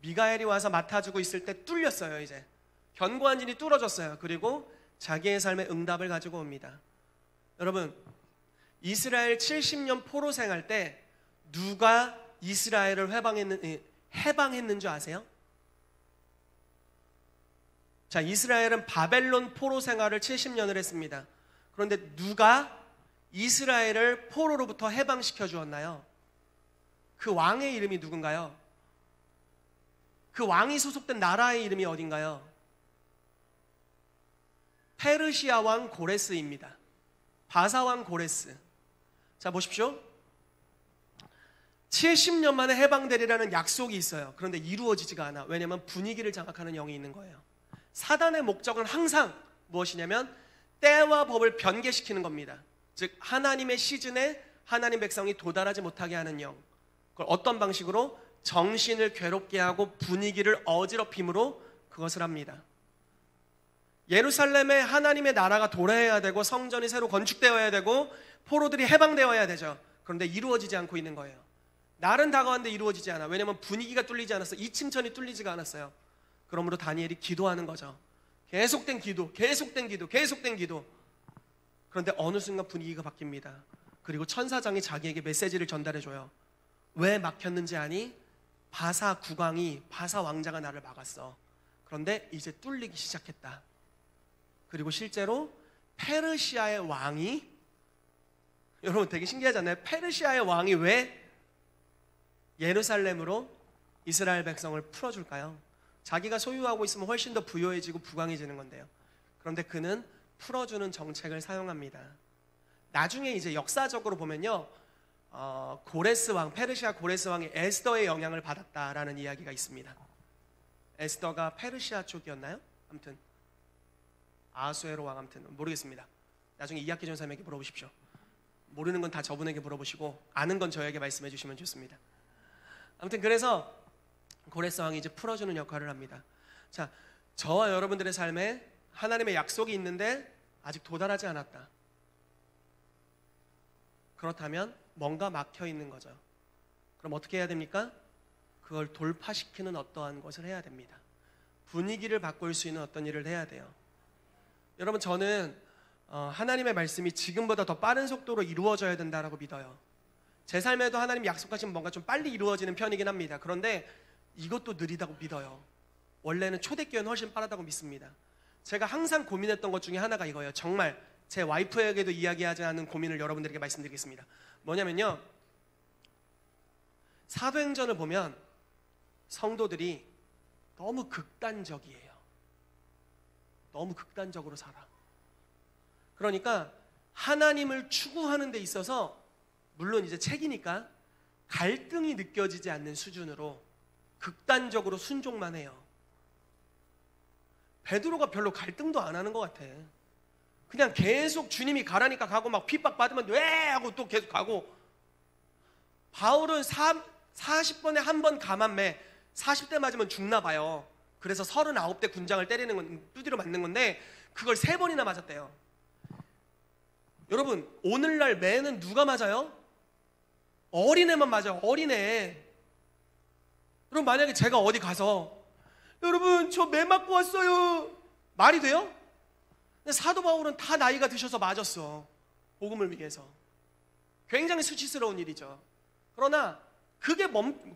S1: 미가엘이 와서 맡아주고 있을 때 뚫렸어요. 이제 견고한 진이 뚫어졌어요. 그리고 자기의 삶의 응답을 가지고 옵니다. 여러분, 이스라엘 70년 포로 생활 때 누가 이스라엘을 해방했는 줄 아세요? 자, 이스라엘은 바벨론 포로 생활을 70년을 했습니다. 그런데 누가 이스라엘을 포로로부터 해방시켜 주었나요? 그 왕의 이름이 누군가요? 그 왕이 소속된 나라의 이름이 어딘가요? 페르시아 왕 고레스입니다. 바사 왕 고레스. 자, 보십시오. 70년 만에 해방되리라는 약속이 있어요. 그런데 이루어지지가 않아. 왜냐하면 분위기를 장악하는 영이 있는 거예요. 사단의 목적은 항상 무엇이냐면 때와 법을 변개시키는 겁니다. 즉 하나님의 시즌에 하나님 백성이 도달하지 못하게 하는 영. 그걸 어떤 방식으로? 정신을 괴롭게 하고 분위기를 어지럽힘으로 그것을 합니다. 예루살렘에 하나님의 나라가 도래해야 되고 성전이 새로 건축되어야 되고 포로들이 해방되어야 되죠. 그런데 이루어지지 않고 있는 거예요. 날은 다가왔는데 이루어지지 않아. 왜냐하면 분위기가 뚫리지 않았어. 2층천이 뚫리지가 않았어요. 그러므로 다니엘이 기도하는 거죠. 계속된 기도, 계속된 기도, 계속된 기도. 그런데 어느 순간 분위기가 바뀝니다. 그리고 천사장이 자기에게 메시지를 전달해줘요. 왜 막혔는지 아니? 바사 국왕이, 바사 왕자가 나를 막았어. 그런데 이제 뚫리기 시작했다. 그리고 실제로 페르시아의 왕이, 여러분 되게 신기하잖아요. 페르시아의 왕이 왜 예루살렘으로 이스라엘 백성을 풀어줄까요? 자기가 소유하고 있으면 훨씬 더 부유해지고 부강해지는 건데요. 그런데 그는 풀어주는 정책을 사용합니다. 나중에 이제 역사적으로 보면요, 고레스 왕, 페르시아 고레스 왕이 에스더의 영향을 받았다라는 이야기가 있습니다. 에스더가 페르시아 쪽이었나요? 아무튼 아수에로 왕, 아무튼 모르겠습니다. 나중에 이학기 전사님에게 물어보십시오. 모르는 건 다 저분에게 물어보시고 아는 건 저에게 말씀해 주시면 좋습니다. 아무튼 그래서 고레스 왕이 이제 풀어주는 역할을 합니다. 자, 저와 여러분들의 삶에 하나님의 약속이 있는데 아직 도달하지 않았다. 그렇다면 뭔가 막혀 있는 거죠. 그럼 어떻게 해야 됩니까? 그걸 돌파시키는 어떠한 것을 해야 됩니다. 분위기를 바꿀 수 있는 어떤 일을 해야 돼요. 여러분, 저는 하나님의 말씀이 지금보다 더 빠른 속도로 이루어져야 된다라고 믿어요. 제 삶에도 하나님이 약속하신 뭔가 좀 빨리 이루어지는 편이긴 합니다. 그런데 이것도 느리다고 믿어요. 원래는 초대교회는 훨씬 빠르다고 믿습니다. 제가 항상 고민했던 것 중에 하나가 이거예요. 정말 제 와이프에게도 이야기하지 않은 고민을 여러분들에게 말씀드리겠습니다. 뭐냐면요, 사도행전을 보면 성도들이 너무 극단적이에요. 너무 극단적으로 살아. 그러니까 하나님을 추구하는 데 있어서 물론 이제 책이니까 갈등이 느껴지지 않는 수준으로 극단적으로 순종만 해요. 베드로가 별로 갈등도 안 하는 것 같아. 그냥 계속 주님이 가라니까 가고 막 핍박 받으면 왜 하고 또 계속 가고. 바울은 40번에 한 번 감한매 40대 맞으면 죽나 봐요. 그래서 39대 군장을 때리는 건 두드려 맞는 건데 그걸 3번이나 맞았대요. 여러분, 오늘날 매는 누가 맞아요? 어린애만 맞아요. 어린애. 여러분, 만약에 제가 어디 가서 여러분 저 매 맞고 왔어요, 말이 돼요? 근데 사도 바울은 다 나이가 드셔서 맞았어. 복음을 위해서. 굉장히 수치스러운 일이죠. 그러나 그게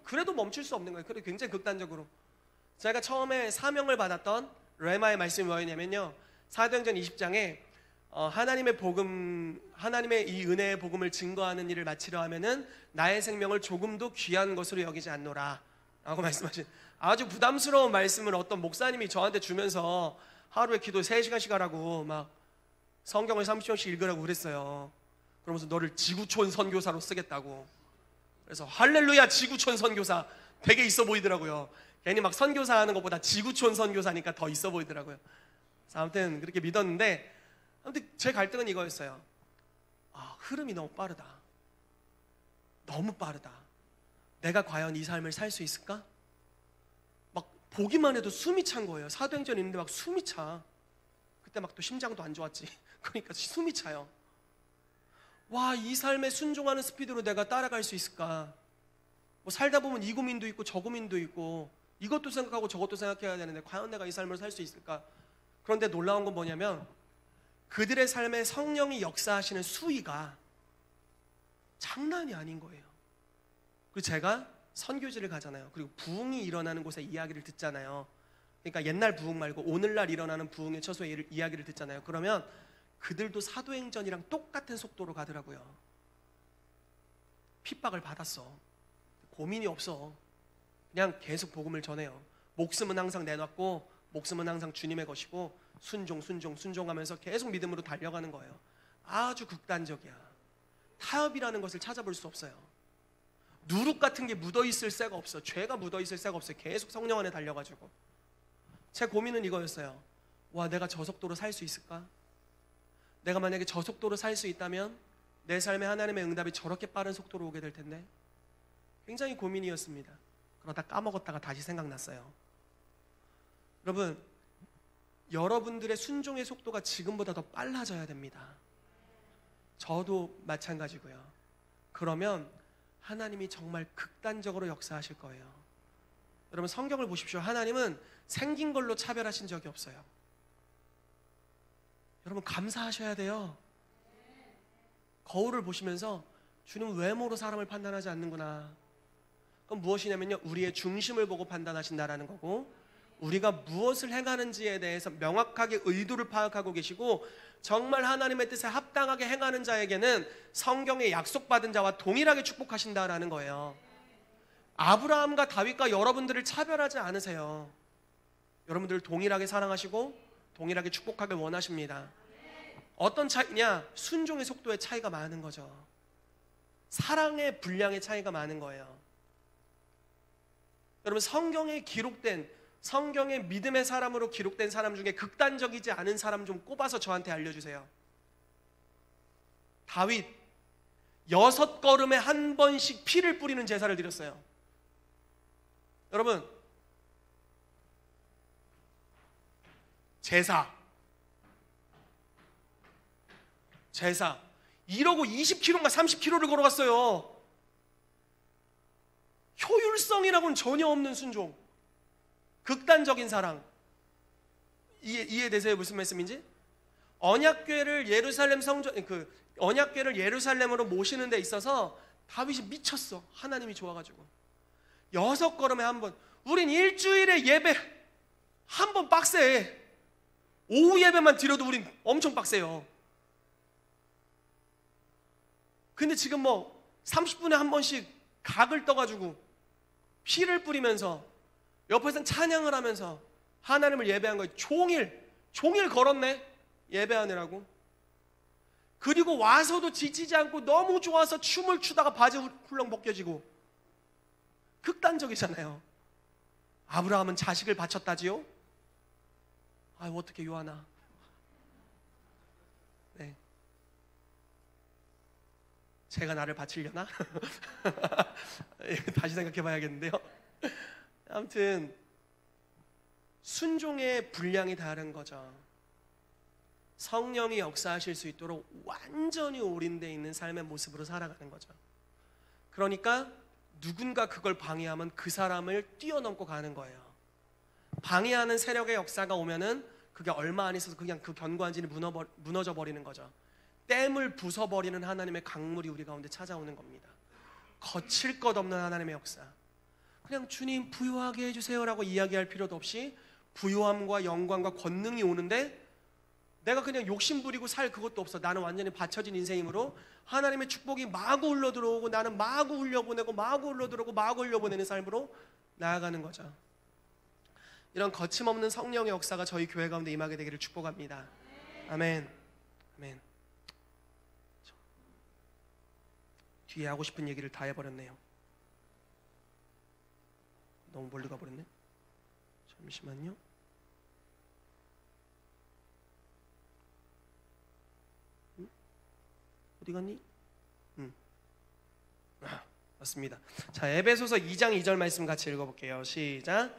S1: 그래도 멈출 수 없는 거예요. 그래도 굉장히 극단적으로. 제가 처음에 사명을 받았던 레마의 말씀이 뭐였냐면요, 사도행전 20장에 하나님의 복음, 하나님의 이 은혜의 복음을 증거하는 일을 마치려 하면은 나의 생명을 조금도 귀한 것으로 여기지 않노라 라고 말씀하신 아주 부담스러운 말씀을 어떤 목사님이 저한테 주면서 하루에 기도 3시간씩 하라고 막 성경을 30초씩 읽으라고 그랬어요. 그러면서 너를 지구촌 선교사로 쓰겠다고. 그래서 할렐루야 지구촌 선교사, 되게 있어 보이더라고요. 괜히 막 선교사 하는 것보다 지구촌 선교사니까 더 있어 보이더라고요. 아무튼 그렇게 믿었는데, 아무튼 제 갈등은 이거였어요. 흐름이 너무 빠르다. 너무 빠르다. 내가 과연 이 삶을 살 수 있을까? 막 보기만 해도 숨이 찬 거예요. 사도행전 있는데 막 숨이 차. 그때 막 또 심장도 안 좋았지. 그러니까 숨이 차요. 와, 이 삶에 순종하는 스피드로 내가 따라갈 수 있을까? 뭐 살다 보면 이 고민도 있고 저 고민도 있고 이것도 생각하고 저것도 생각해야 되는데 과연 내가 이 삶을 살 수 있을까? 그런데 놀라운 건 뭐냐면 그들의 삶에 성령이 역사하시는 수위가 장난이 아닌 거예요. 그리고 제가 선교지를 가잖아요. 그리고 부흥이 일어나는 곳의 이야기를 듣잖아요. 그러니까 옛날 부흥 말고 오늘날 일어나는 부흥의 처소의 이야기를 듣잖아요. 그러면 그들도 사도행전이랑 똑같은 속도로 가더라고요. 핍박을 받았어. 고민이 없어. 그냥 계속 복음을 전해요. 목숨은 항상 내놨고 목숨은 항상 주님의 것이고 순종하면서 계속 믿음으로 달려가는 거예요. 아주 극단적이야. 타협이라는 것을 찾아볼 수 없어요. 누룩 같은 게 묻어있을 새가 없어. 죄가 묻어있을 새가 없어요. 계속 성령 안에 달려가지고. 제 고민은 이거였어요. 와, 내가 저 속도로 살 수 있을까? 내가 만약에 저 속도로 살 수 있다면 내 삶에 하나님의 응답이 저렇게 빠른 속도로 오게 될 텐데. 굉장히 고민이었습니다. 그러다 까먹었다가 다시 생각났어요. 여러분, 여러분들의 순종의 속도가 지금보다 더 빨라져야 됩니다. 저도 마찬가지고요. 그러면 하나님이 정말 극단적으로 역사하실 거예요. 여러분, 성경을 보십시오. 하나님은 생긴 걸로 차별하신 적이 없어요. 여러분, 감사하셔야 돼요. 거울을 보시면서 주는 외모로 사람을 판단하지 않는구나. 그건 무엇이냐면요, 우리의 중심을 보고 판단하신다라는 거고, 우리가 무엇을 행하는지에 대해서 명확하게 의도를 파악하고 계시고, 정말 하나님의 뜻에 합당하게 행하는 자에게는 성경에 약속받은 자와 동일하게 축복하신다라는 거예요. 아브라함과 다윗과 여러분들을 차별하지 않으세요. 여러분들을 동일하게 사랑하시고 동일하게 축복하길 원하십니다. 어떤 차이냐? 순종의 속도의 차이가 많은 거죠. 사랑의 분량의 차이가 많은 거예요. 여러분, 성경에 기록된, 성경의 믿음의 사람으로 기록된 사람 중에 극단적이지 않은 사람 좀 꼽아서 저한테 알려주세요. 다윗 6걸음에 한 번씩 피를 뿌리는 제사를 드렸어요. 여러분, 제사 이러고 20km인가 30km를 걸어갔어요. 효율성이라고는 전혀 없는 순종, 극단적인 사랑. 이해되세요? 무슨 말씀인지? 언약궤를 예루살렘으로 모시는 데 있어서 다윗이 미쳤어. 하나님이 좋아가지고 6걸음에 한 번. 우린 일주일에 예배 한 번 빡세. 오후 예배만 드려도 우린 엄청 빡세요. 근데 지금 30분에 한 번씩 각을 떠가지고 피를 뿌리면서 옆에서는 찬양을 하면서 하나님을 예배한 거예요. 종일 걸었네, 예배하느라고. 그리고 와서도 지치지 않고 너무 좋아서 춤을 추다가 바지 훌렁 벗겨지고. 극단적이잖아요. 아브라함은 자식을 바쳤다지요? 어떻게 요하나. 네. 제가 나를 바치려나? 다시 생각해 봐야겠는데요. 아무튼 순종의 분량이 다른 거죠. 성령이 역사하실 수 있도록 완전히 올인되어 있는 삶의 모습으로 살아가는 거죠. 그러니까 누군가 그걸 방해하면 그 사람을 뛰어넘고 가는 거예요. 방해하는 세력의 역사가 오면은 그게 얼마 안 있어서 그냥 그 견고한 진이 무너져 버리는 거죠. 댐을 부숴버리는 하나님의 강물이 우리 가운데 찾아오는 겁니다. 거칠 것 없는 하나님의 역사. 그냥 주님 부요하게 해주세요라고 이야기할 필요도 없이 부요함과 영광과 권능이 오는데, 내가 그냥 욕심 부리고 살 그것도 없어. 나는 완전히 받쳐진 인생이므로 하나님의 축복이 마구 흘러들어오고 나는 마구 흘려보내고 마구 흘러들어오고 마구 흘려보내는 삶으로 나아가는 거죠. 이런 거침없는 성령의 역사가 저희 교회 가운데 임하게 되기를 축복합니다. 아멘. 아멘. 뒤에 하고 싶은 얘기를 다 해버렸네요. 너무 멀리 가버렸네. 잠시만요. 어디 갔니? 맞습니다. 자, 에베소서 2장 2절 말씀 같이 읽어볼게요. 시작.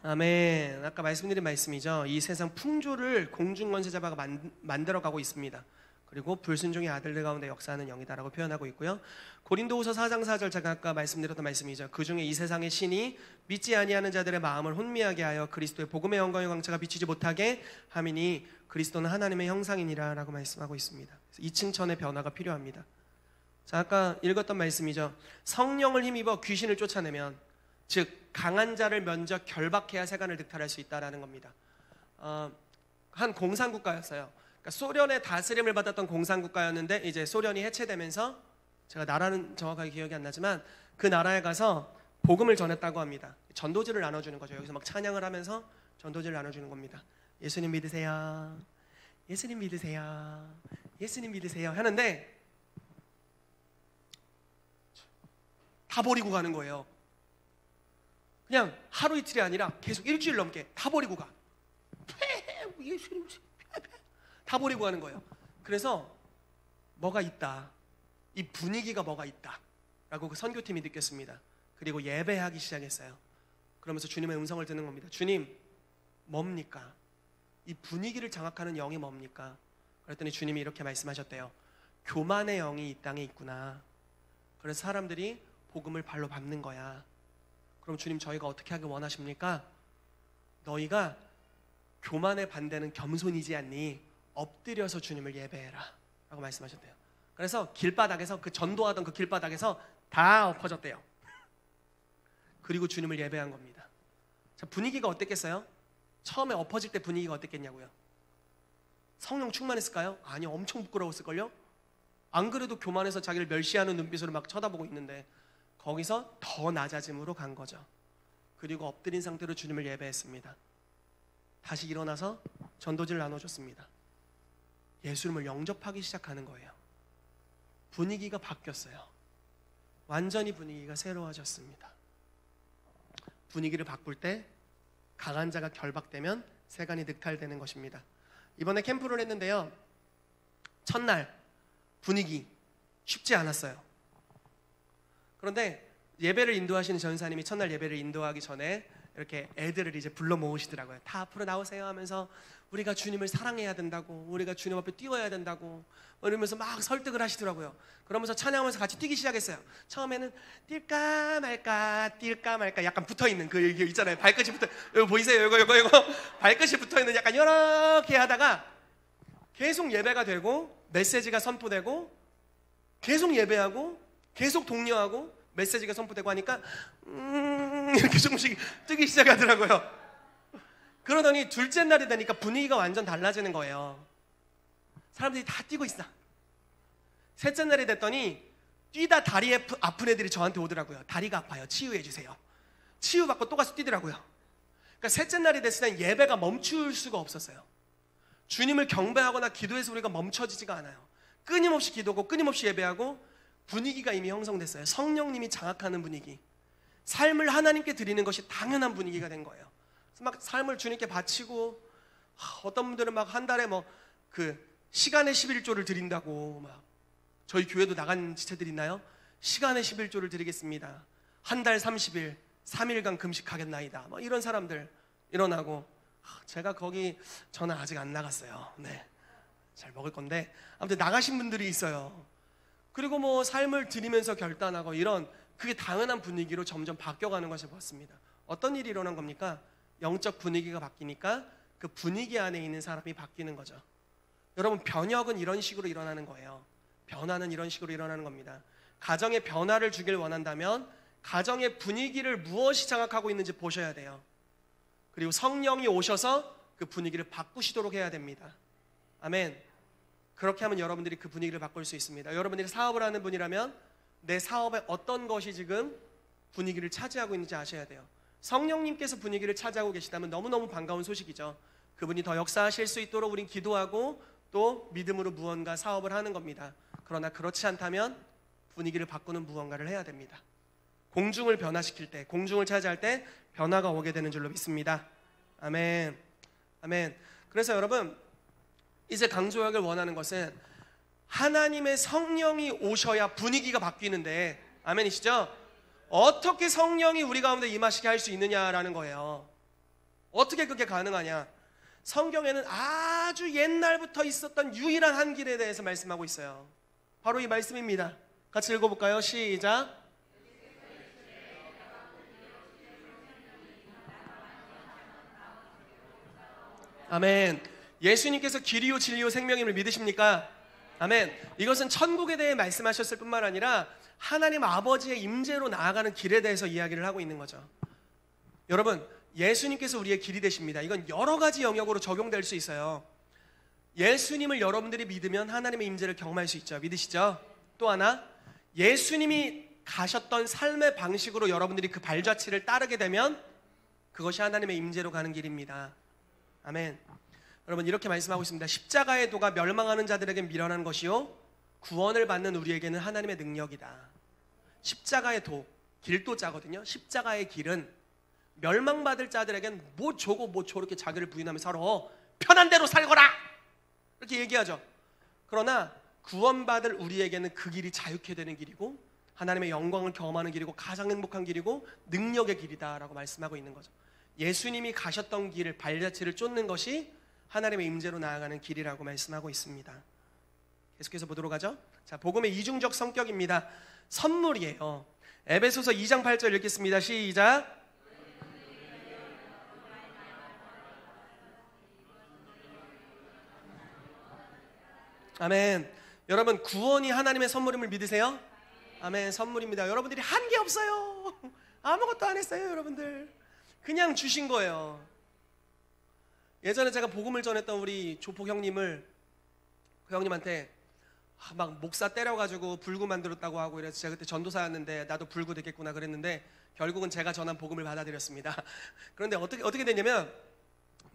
S1: 아멘. 아까 말씀드린 말씀이죠. 이 세상 풍조를 공중권세자가 만들어가고 있습니다. 그리고 불순종의 아들들 가운데 역사하는 영이다라고 표현하고 있고요. 고린도후서 4장 4절, 제가 아까 말씀드렸던 말씀이죠. 그중에 이 세상의 신이 믿지 아니하는 자들의 마음을 혼미하게 하여 그리스도의 복음의 영광의 광채가 비치지 못하게 함이니 그리스도는 하나님의 형상이니라 라고 말씀하고 있습니다. 2층천의 변화가 필요합니다. 자, 아까 읽었던 말씀이죠. 성령을 힘입어 귀신을 쫓아내면, 즉 강한 자를 먼저 결박해야 세간을 득탈할 수 있다라는 겁니다. 한 공산국가였어요. 그러니까 소련의 다스림을 받았던 공산국가였는데 이제 소련이 해체되면서, 제가 나라는 정확하게 기억이 안 나지만 그 나라에 가서 복음을 전했다고 합니다. 전도지를 나눠주는 거죠. 여기서 막 찬양을 하면서 전도지를 나눠주는 겁니다. 예수님 믿으세요, 예수님 믿으세요, 예수님 믿으세요 하는데 다 버리고 가는 거예요. 그냥 하루 이틀이 아니라 계속 일주일 넘게 다 버리고 가. 예수님 다 버리고 가는 거예요. 그래서 뭐가 있다, 이 분위기가 뭐가 있다 라고 그 선교팀이 느꼈습니다. 그리고 예배하기 시작했어요. 그러면서 주님의 음성을 듣는 겁니다. 주님, 뭡니까? 이 분위기를 장악하는 영이 뭡니까? 그랬더니 주님이 이렇게 말씀하셨대요. 교만의 영이 이 땅에 있구나. 그래서 사람들이 복음을 발로 밟는 거야. 그럼 주님, 저희가 어떻게 하길 원하십니까? 너희가 교만의 반대는 겸손이지 않니? 엎드려서 주님을 예배해라 라고 말씀하셨대요. 그래서 길바닥에서, 그 전도하던 그 길바닥에서 다 엎어졌대요. 그리고 주님을 예배한 겁니다. 자, 분위기가 어땠겠어요? 처음에 엎어질 때 분위기가 어땠겠냐고요? 성령 충만했을까요? 아니요, 엄청 부끄러웠을걸요? 안 그래도 교만해서 자기를 멸시하는 눈빛으로 막 쳐다보고 있는데 거기서 더 낮아짐으로 간 거죠. 그리고 엎드린 상태로 주님을 예배했습니다. 다시 일어나서 전도지를 나눠줬습니다. 예수님을 영접하기 시작하는 거예요. 분위기가 바뀌었어요. 완전히 분위기가 새로워졌습니다. 분위기를 바꿀 때 강한 자가 결박되면 세간이 늑탈되는 것입니다. 이번에 캠프를 했는데요, 첫날 분위기 쉽지 않았어요. 그런데 예배를 인도하시는 전사님이 첫날 예배를 인도하기 전에 이렇게 애들을 이제 불러 모으시더라고요. 다 앞으로 나오세요 하면서 우리가 주님을 사랑해야 된다고, 우리가 주님 앞에 뛰어야 된다고 이러면서 막 설득을 하시더라고요. 그러면서 찬양하면서 같이 뛰기 시작했어요. 처음에는 뛸까 말까 약간 붙어있는 그 있잖아요. 발끝이 붙어, 이거 보이세요? 이거 발끝이 붙어있는 약간 이렇게 하다가 계속 예배가 되고 메시지가 선포되고 계속 예배하고 계속 독려하고 메시지가 선포되고 하니까 이렇게 조금씩 뜨기 시작하더라고요. 그러더니 둘째 날이 되니까 분위기가 완전 달라지는 거예요. 사람들이 다 뛰고 있어. 셋째 날이 됐더니 뛰다 다리 아픈 애들이 저한테 오더라고요. 다리가 아파요, 치유해 주세요. 치유받고 또 가서 뛰더라고요. 그러니까 셋째 날이 됐을 땐 예배가 멈출 수가 없었어요. 주님을 경배하거나 기도해서 우리가 멈춰지지가 않아요. 끊임없이 기도하고 끊임없이 예배하고 분위기가 이미 형성됐어요. 성령님이 장악하는 분위기, 삶을 하나님께 드리는 것이 당연한 분위기가 된 거예요. 그래서 막 삶을 주님께 바치고, 어떤 분들은 막 한 달에 뭐 그 시간의 11조를 드린다고, 막 저희 교회도 나간 지체들 있나요? 시간의 11조를 드리겠습니다. 한 달 30일 3일간 금식하겠나이다. 뭐 이런 사람들 일어나고, 제가 거기 저는 아직 안 나갔어요. 네, 잘 먹을 건데 아무튼 나가신 분들이 있어요. 그리고 뭐 삶을 드리면서 결단하고 이런, 그게 당연한 분위기로 점점 바뀌어가는 것을 봤습니다. 어떤 일이 일어난 겁니까? 영적 분위기가 바뀌니까 그 분위기 안에 있는 사람이 바뀌는 거죠. 여러분, 변혁은 이런 식으로 일어나는 거예요. 변화는 이런 식으로 일어나는 겁니다. 가정에 변화를 주길 원한다면 가정의 분위기를 무엇이 장악하고 있는지 보셔야 돼요. 그리고 성령이 오셔서 그 분위기를 바꾸시도록 해야 됩니다. 아멘. 그렇게 하면 여러분들이 그 분위기를 바꿀 수 있습니다. 여러분들이 사업을 하는 분이라면 내 사업에 어떤 것이 지금 분위기를 차지하고 있는지 아셔야 돼요. 성령님께서 분위기를 차지하고 계시다면 너무너무 반가운 소식이죠. 그분이 더 역사하실 수 있도록 우린 기도하고 또 믿음으로 무언가 사업을 하는 겁니다. 그러나 그렇지 않다면 분위기를 바꾸는 무언가를 해야 됩니다. 공중을 변화시킬 때, 공중을 차지할 때 변화가 오게 되는 줄로 믿습니다. 아멘. 아멘. 그래서 여러분, 이제 강조하길 원하는 것은 하나님의 성령이 오셔야 분위기가 바뀌는데, 아멘이시죠? 어떻게 성령이 우리 가운데 임하시게 할 수 있느냐라는 거예요. 어떻게 그게 가능하냐? 성경에는 아주 옛날부터 있었던 유일한 한 길에 대해서 말씀하고 있어요. 바로 이 말씀입니다. 같이 읽어볼까요? 시작. 아멘. 예수님께서 길이요 진리요 생명임을 믿으십니까? 아멘. 이것은 천국에 대해 말씀하셨을 뿐만 아니라 하나님 아버지의 임재로 나아가는 길에 대해서 이야기를 하고 있는 거죠. 여러분, 예수님께서 우리의 길이 되십니다. 이건 여러 가지 영역으로 적용될 수 있어요. 예수님을 여러분들이 믿으면 하나님의 임재를 경험할 수 있죠. 믿으시죠? 또 하나, 예수님이 가셨던 삶의 방식으로 여러분들이 그 발자취를 따르게 되면 그것이 하나님의 임재로 가는 길입니다. 아멘. 여러분, 이렇게 말씀하고 있습니다. 십자가의 도가 멸망하는 자들에겐 미련한 것이요 구원을 받는 우리에게는 하나님의 능력이다. 십자가의 도, 길도자거든요. 십자가의 길은 멸망받을 자들에겐 뭐 저거 뭐 저렇게 자기를 부인하며 살아, 편한 대로 살거라 이렇게 얘기하죠. 그러나 구원받을 우리에게는 그 길이 자유케 되는 길이고 하나님의 영광을 경험하는 길이고 가장 행복한 길이고 능력의 길이다라고 말씀하고 있는 거죠. 예수님이 가셨던 길을 발자취를 쫓는 것이 하나님의 임재로 나아가는 길이라고 말씀하고 있습니다. 계속해서 보도록 하죠. 자, 복음의 이중적 성격입니다. 선물이에요. 에베소서 2장 8절 읽겠습니다. 시작. 아멘. 여러분, 구원이 하나님의 선물임을 믿으세요? 아멘. 선물입니다. 여러분들이 한 게 없어요. 아무것도 안 했어요. 여러분들 그냥 주신 거예요. 예전에 제가 복음을 전했던 우리 조폭 형님을, 그 형님한테 막 목사 때려가지고 불구 만들었다고 하고 이래서 제가 그때 전도사였는데 나도 불구 되겠구나 그랬는데 결국은 제가 전한 복음을 받아들였습니다. 그런데 어떻게 됐냐면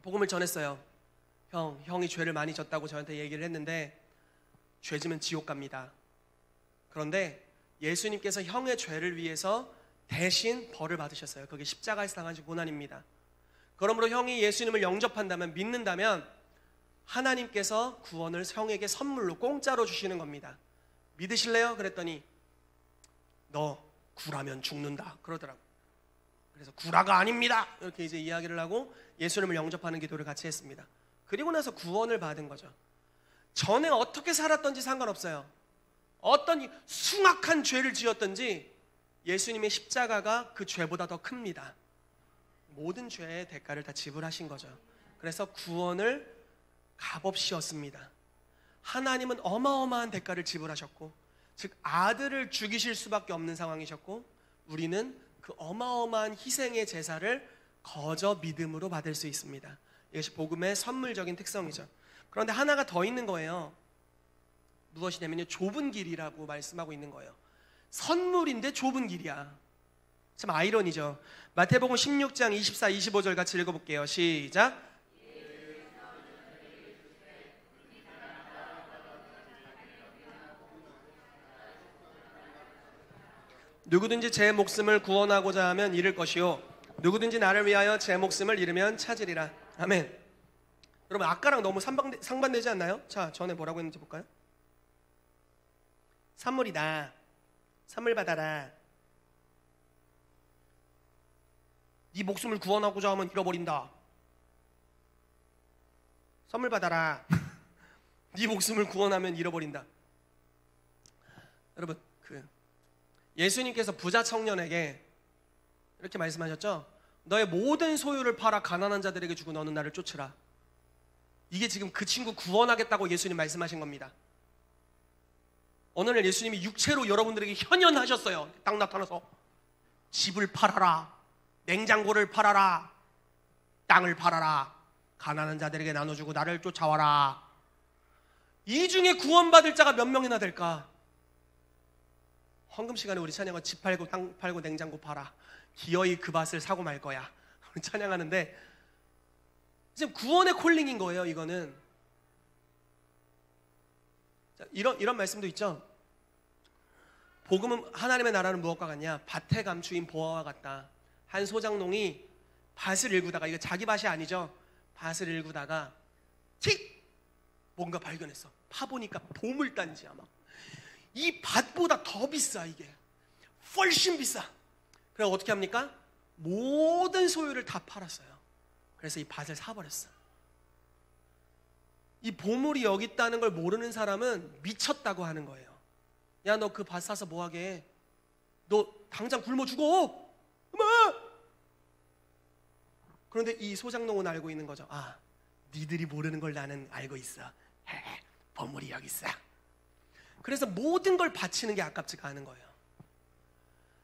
S1: 복음을 전했어요. 형이 죄를 많이 졌다고 저한테 얘기를 했는데 죄 지면 지옥 갑니다. 그런데 예수님께서 형의 죄를 위해서 대신 벌을 받으셨어요. 그게 십자가에서 당하신 고난입니다. 그러므로 형이 예수님을 영접한다면, 믿는다면 하나님께서 구원을 형에게 선물로 공짜로 주시는 겁니다. 믿으실래요? 그랬더니 너 구라면 죽는다 그러더라고요. 그래서 구라가 아닙니다 이렇게 이제 이야기를 하고 예수님을 영접하는 기도를 같이 했습니다. 그리고 나서 구원을 받은 거죠. 전에 어떻게 살았던지 상관없어요. 어떤 숭악한 죄를 지었던지 예수님의 십자가가 그 죄보다 더 큽니다. 모든 죄의 대가를 다 지불하신 거죠. 그래서 구원을 값없이 얻습니다. 하나님은 어마어마한 대가를 지불하셨고, 즉 아들을 죽이실 수밖에 없는 상황이셨고, 우리는 그 어마어마한 희생의 제사를 거저 믿음으로 받을 수 있습니다. 이것이 복음의 선물적인 특성이죠. 그런데 하나가 더 있는 거예요. 무엇이냐면요, 좁은 길이라고 말씀하고 있는 거예요. 선물인데 좁은 길이야. 참 아이러니죠. 마태복음 16장 24, 25절 같이 읽어볼게요. 시작. 누구든지 제 목숨을 구원하고자 하면 잃을 것이요 누구든지 나를 위하여 제 목숨을 잃으면 찾으리라. 아멘. 여러분, 아까랑 너무 상반되지 않나요? 자, 전에 뭐라고 했는지 볼까요? 선물이다. 선물 받아라. 네 목숨을 구원하고자 하면 잃어버린다. 선물 받아라. 네 목숨을 구원하면 잃어버린다. 여러분, 예수님께서 부자 청년에게 이렇게 말씀하셨죠. 너의 모든 소유를 팔아 가난한 자들에게 주고 너는 나를 쫓으라. 이게 지금 그 친구 구원하겠다고 예수님 말씀하신 겁니다. 어느 날 예수님이 육체로 여러분들에게 현현하셨어요. 딱 나타나서 집을 팔아라, 냉장고를 팔아라, 땅을 팔아라, 가난한 자들에게 나눠주고 나를 쫓아와라. 이 중에 구원받을 자가 몇 명이나 될까? 헌금 시간에 우리 찬양은 집 팔고 땅 팔고 냉장고 팔아, 기어이 그 밭을 사고 말 거야, 우리 찬양하는데 지금 구원의 콜링인 거예요. 이거는 자, 이런 말씀도 있죠. 복음은, 하나님의 나라는 무엇과 같냐? 밭에 감추인 보화와 같다. 한 소장농이 밭을 일구다가, 이거 자기 밭이 아니죠, 밭을 일구다가 틱! 뭔가 발견했어. 파보니까 보물단지야. 막 이 밭보다 더 비싸. 이게 훨씬 비싸. 그래서 어떻게 합니까? 모든 소유를 다 팔았어요. 그래서 이 밭을 사버렸어. 이 보물이 여기 있다는 걸 모르는 사람은 미쳤다고 하는 거예요. 야, 너 그 밭 사서 뭐하게? 너 당장 굶어 죽어. 그런데 이 소장농은 알고 있는 거죠. 아, 니들이 모르는 걸 나는 알고 있어. 보물이 여기 있어. 그래서 모든 걸 바치는 게 아깝지가 않은 거예요.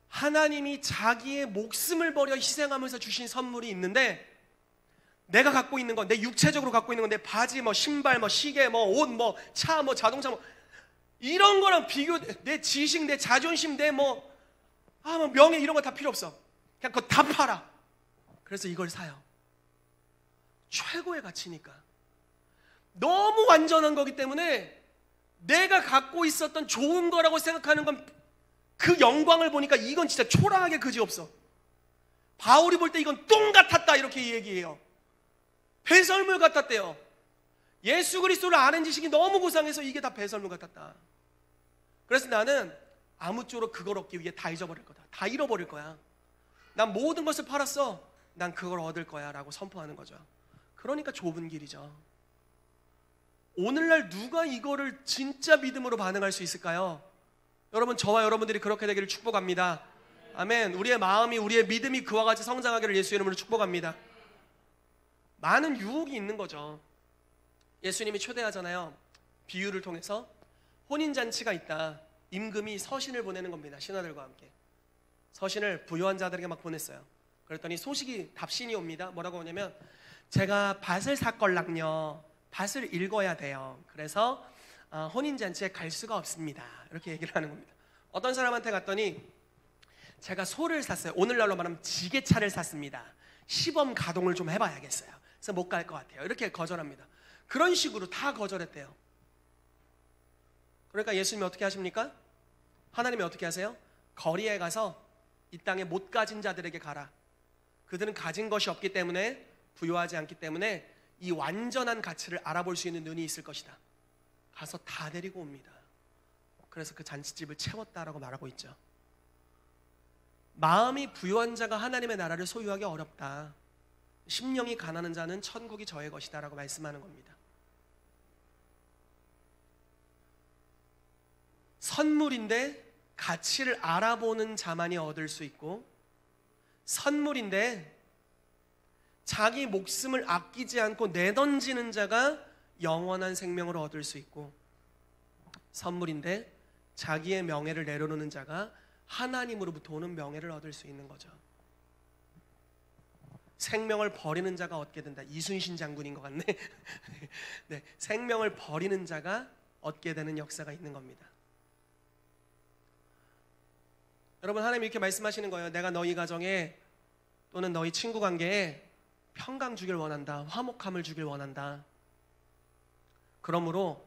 S1: 하나님이 자기의 목숨을 버려 희생하면서 주신 선물이 있는데, 내가 갖고 있는 건, 내 육체적으로 갖고 있는 건, 내 바지, 뭐 신발, 뭐 시계, 뭐 옷, 뭐 차, 뭐 자동차, 뭐 이런 거랑 비교, 내 지식, 내 자존심, 내 뭐 명예, 이런 거 다 필요 없어. 그냥 그거 다 팔아. 그래서 이걸 사요. 최고의 가치니까. 너무 완전한 거기 때문에 내가 갖고 있었던 좋은 거라고 생각하는 건, 그 영광을 보니까 이건 진짜 초라하게 그지없어. 바울이 볼 때 이건 똥 같았다 이렇게 얘기해요. 배설물 같았대요. 예수 그리스도를 아는 지식이 너무 고상해서 이게 다 배설물 같았다. 그래서 나는 아무쪼록 그걸 얻기 위해 다 잊어버릴 거다. 다 잃어버릴 거야. 난 모든 것을 팔았어. 난 그걸 얻을 거야 라고 선포하는 거죠. 그러니까 좁은 길이죠. 오늘날 누가 이거를 진짜 믿음으로 반응할 수 있을까요? 여러분, 저와 여러분들이 그렇게 되기를 축복합니다. 아멘. 우리의 마음이, 우리의 믿음이 그와 같이 성장하기를 예수 이름으로 축복합니다. 많은 유혹이 있는 거죠. 예수님이 초대하잖아요. 비유를 통해서 혼인잔치가 있다. 임금이 서신을 보내는 겁니다. 신하들과 함께 서신을 부유한 자들에게 막 보냈어요. 그랬더니 소식이 답신이 옵니다. 뭐라고 오냐면, 제가 밭을 샀걸랑요. 밭을 읽어야 돼요. 그래서 혼인잔치에 갈 수가 없습니다. 이렇게 얘기를 하는 겁니다. 어떤 사람한테 갔더니, 제가 소를 샀어요. 오늘날로 말하면 지게차를 샀습니다. 시범 가동을 좀 해봐야겠어요. 그래서 못 갈 것 같아요. 이렇게 거절합니다. 그런 식으로 다 거절했대요. 그러니까 예수님이 어떻게 하십니까? 하나님이 어떻게 하세요? 거리에 가서 이 땅에 못 가진 자들에게 가라. 그들은 가진 것이 없기 때문에, 부유하지 않기 때문에 이 완전한 가치를 알아볼 수 있는 눈이 있을 것이다. 가서 다 데리고 옵니다. 그래서 그 잔치집을 채웠다라고 말하고 있죠. 마음이 부유한 자가 하나님의 나라를 소유하기 어렵다. 심령이 가난한 자는 천국이 저의 것이다 라고 말씀하는 겁니다. 선물인데 가치를 알아보는 자만이 얻을 수 있고, 선물인데 자기 목숨을 아끼지 않고 내던지는 자가 영원한 생명을 얻을 수 있고, 선물인데 자기의 명예를 내려놓는 자가 하나님으로부터 오는 명예를 얻을 수 있는 거죠. 생명을 버리는 자가 얻게 된다. 이순신 장군인 것 같네. 네, 생명을 버리는 자가 얻게 되는 역사가 있는 겁니다. 여러분, 하나님이 이렇게 말씀하시는 거예요. 내가 너희 가정에 또는 너희 친구 관계에 평강 주길 원한다. 화목함을 주길 원한다. 그러므로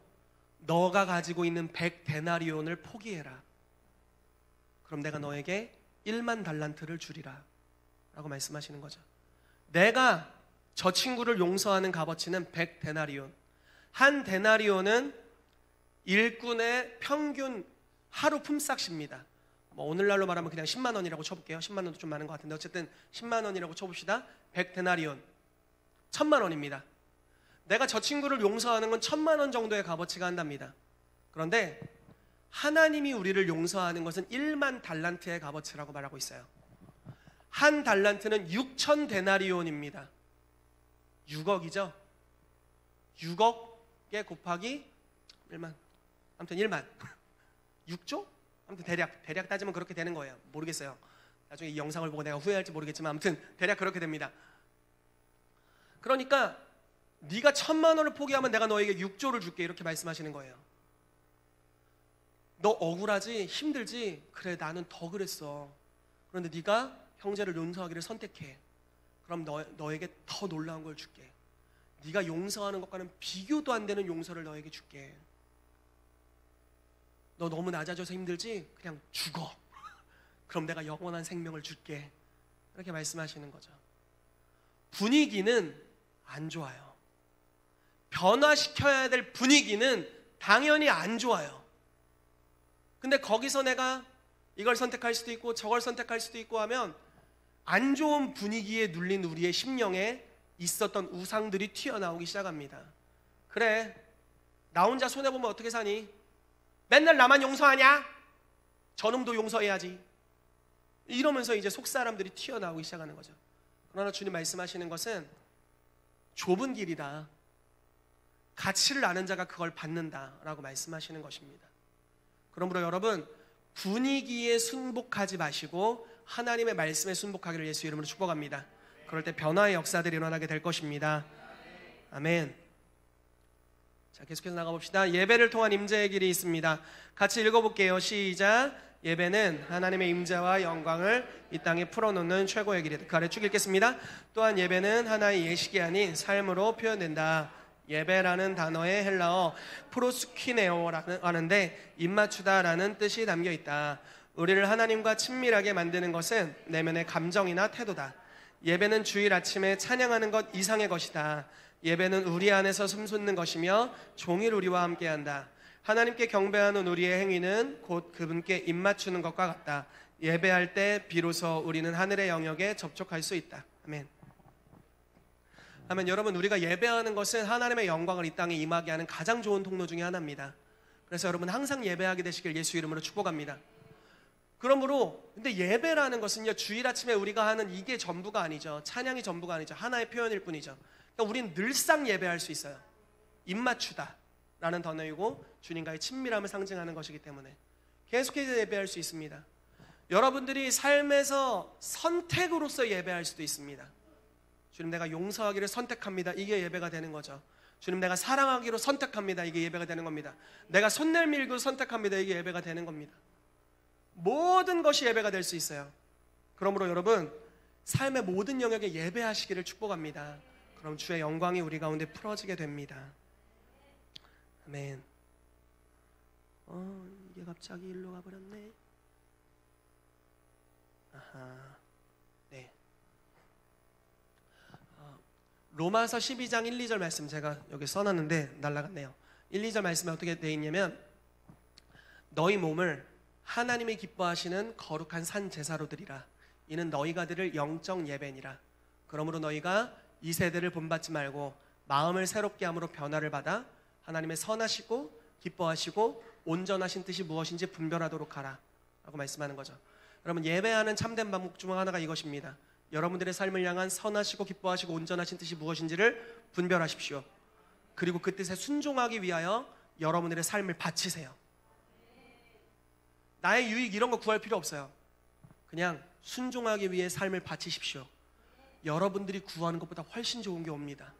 S1: 너가 가지고 있는 100데나리온을 포기해라. 그럼 내가 너에게 1만 달란트를 주리라 라고 말씀하시는 거죠. 내가 저 친구를 용서하는 값어치는 100데나리온. 한 데나리온은 일꾼의 평균 하루 품삯입니다. 뭐 오늘날로 말하면 그냥 10만 원이라고 쳐볼게요. 10만 원도 좀 많은 것 같은데 어쨌든 10만 원이라고 쳐봅시다. 100데나리온 1000만 원입니다. 내가 저 친구를 용서하는 건 1000만 원 정도의 값어치가 한답니다. 그런데 하나님이 우리를 용서하는 것은 1만 달란트의 값어치라고 말하고 있어요. 한 달란트는 6000데나리온입니다. 6억이죠. 6억에 곱하기 1만, 아무튼 1만 6조? 아무튼 대략 따지면 그렇게 되는 거예요. 모르겠어요. 나중에 이 영상을 보고 내가 후회할지 모르겠지만 아무튼 대략 그렇게 됩니다. 그러니까 네가 1000만 원을 포기하면 내가 너에게 6조를 줄게 이렇게 말씀하시는 거예요. 너 억울하지? 힘들지? 그래, 나는 더 그랬어. 그런데 네가 형제를 용서하기를 선택해. 그럼 너에게 더 놀라운 걸 줄게. 네가 용서하는 것과는 비교도 안 되는 용서를 너에게 줄게. 너 너무 낮아져서 힘들지? 그냥 죽어. 그럼 내가 영원한 생명을 줄게. 이렇게 말씀하시는 거죠. 분위기는 안 좋아요. 변화시켜야 될 분위기는 당연히 안 좋아요. 근데 거기서 내가 이걸 선택할 수도 있고 저걸 선택할 수도 있고 하면 안 좋은 분위기에 눌린 우리의 심령에 있었던 우상들이 튀어나오기 시작합니다. 그래, 나 혼자 손해보면 어떻게 사니? 맨날 나만 용서하냐? 저놈도 용서해야지. 이러면서 이제 속사람들이 튀어나오기 시작하는 거죠. 그러나 주님 말씀하시는 것은 좁은 길이다. 가치를 아는 자가 그걸 받는다라고 말씀하시는 것입니다. 그러므로 여러분, 분위기에 순복하지 마시고 하나님의 말씀에 순복하기를 예수 이름으로 축복합니다. 그럴 때 변화의 역사들이 일어나게 될 것입니다. 아멘. 자, 계속해서 나가봅시다. 예배를 통한 임재의 길이 있습니다. 같이 읽어볼게요. 시작. 예배는 하나님의 임재와 영광을 이 땅에 풀어놓는 최고의 길이다. 그 아래 쭉 읽겠습니다. 또한 예배는 하나의 예식이 아닌 삶으로 표현된다. 예배라는 단어의 헬라어 프로스퀴네오라는 하는데 입맞추다라는 뜻이 담겨 있다. 우리를 하나님과 친밀하게 만드는 것은 내면의 감정이나 태도다. 예배는 주일 아침에 찬양하는 것 이상의 것이다. 예배는 우리 안에서 숨솟는 것이며 종일 우리와 함께한다. 하나님께 경배하는 우리의 행위는 곧 그분께 입맞추는 것과 같다. 예배할 때 비로소 우리는 하늘의 영역에 접촉할 수 있다. 아멘. 아멘. 여러분, 우리가 예배하는 것은 하나님의 영광을 이 땅에 임하게 하는 가장 좋은 통로 중에 하나입니다. 그래서 여러분 항상 예배하게 되시길 예수 이름으로 축복합니다. 그러므로 근데 예배라는 것은요, 주일 아침에 우리가 하는 이게 전부가 아니죠. 찬양이 전부가 아니죠. 하나의 표현일 뿐이죠. 그러니까 우리는 늘상 예배할 수 있어요. 입맞추다 라는 단어이고 주님과의 친밀함을 상징하는 것이기 때문에 계속해서 예배할 수 있습니다. 여러분들이 삶에서 선택으로서 예배할 수도 있습니다. 주님, 내가 용서하기를 선택합니다. 이게 예배가 되는 거죠. 주님, 내가 사랑하기로 선택합니다. 이게 예배가 되는 겁니다. 내가 손 내밀기로 선택합니다. 이게 예배가 되는 겁니다. 모든 것이 예배가 될 수 있어요. 그러므로 여러분, 삶의 모든 영역에 예배하시기를 축복합니다. 그럼 주의 영광이 우리 가운데 풀어지게 됩니다. 아멘. 이게 갑자기 일로 가버렸네. 아하. 네. 로마서 12장 1, 2절 말씀 제가 여기 써놨는데 날라갔네요. 1, 2절 말씀에 어떻게 되어 있냐면, 너희 몸을 하나님이 기뻐하시는 거룩한 산 제사로 드리라. 이는 너희가 드릴 영적 예배니라. 그러므로 너희가 이 세대를 본받지 말고 마음을 새롭게 함으로 변화를 받아 하나님의 선하시고 기뻐하시고 온전하신 뜻이 무엇인지 분별하도록 하라 라고 말씀하는 거죠. 여러분, 예배하는 참된 방법 중 하나가 이것입니다. 여러분들의 삶을 향한 선하시고 기뻐하시고 온전하신 뜻이 무엇인지를 분별하십시오. 그리고 그 뜻에 순종하기 위하여 여러분들의 삶을 바치세요. 나의 유익 이런 거 구할 필요 없어요. 그냥 순종하기 위해 삶을 바치십시오. 여러분들이 구하는 것보다 훨씬 좋은 게 옵니다.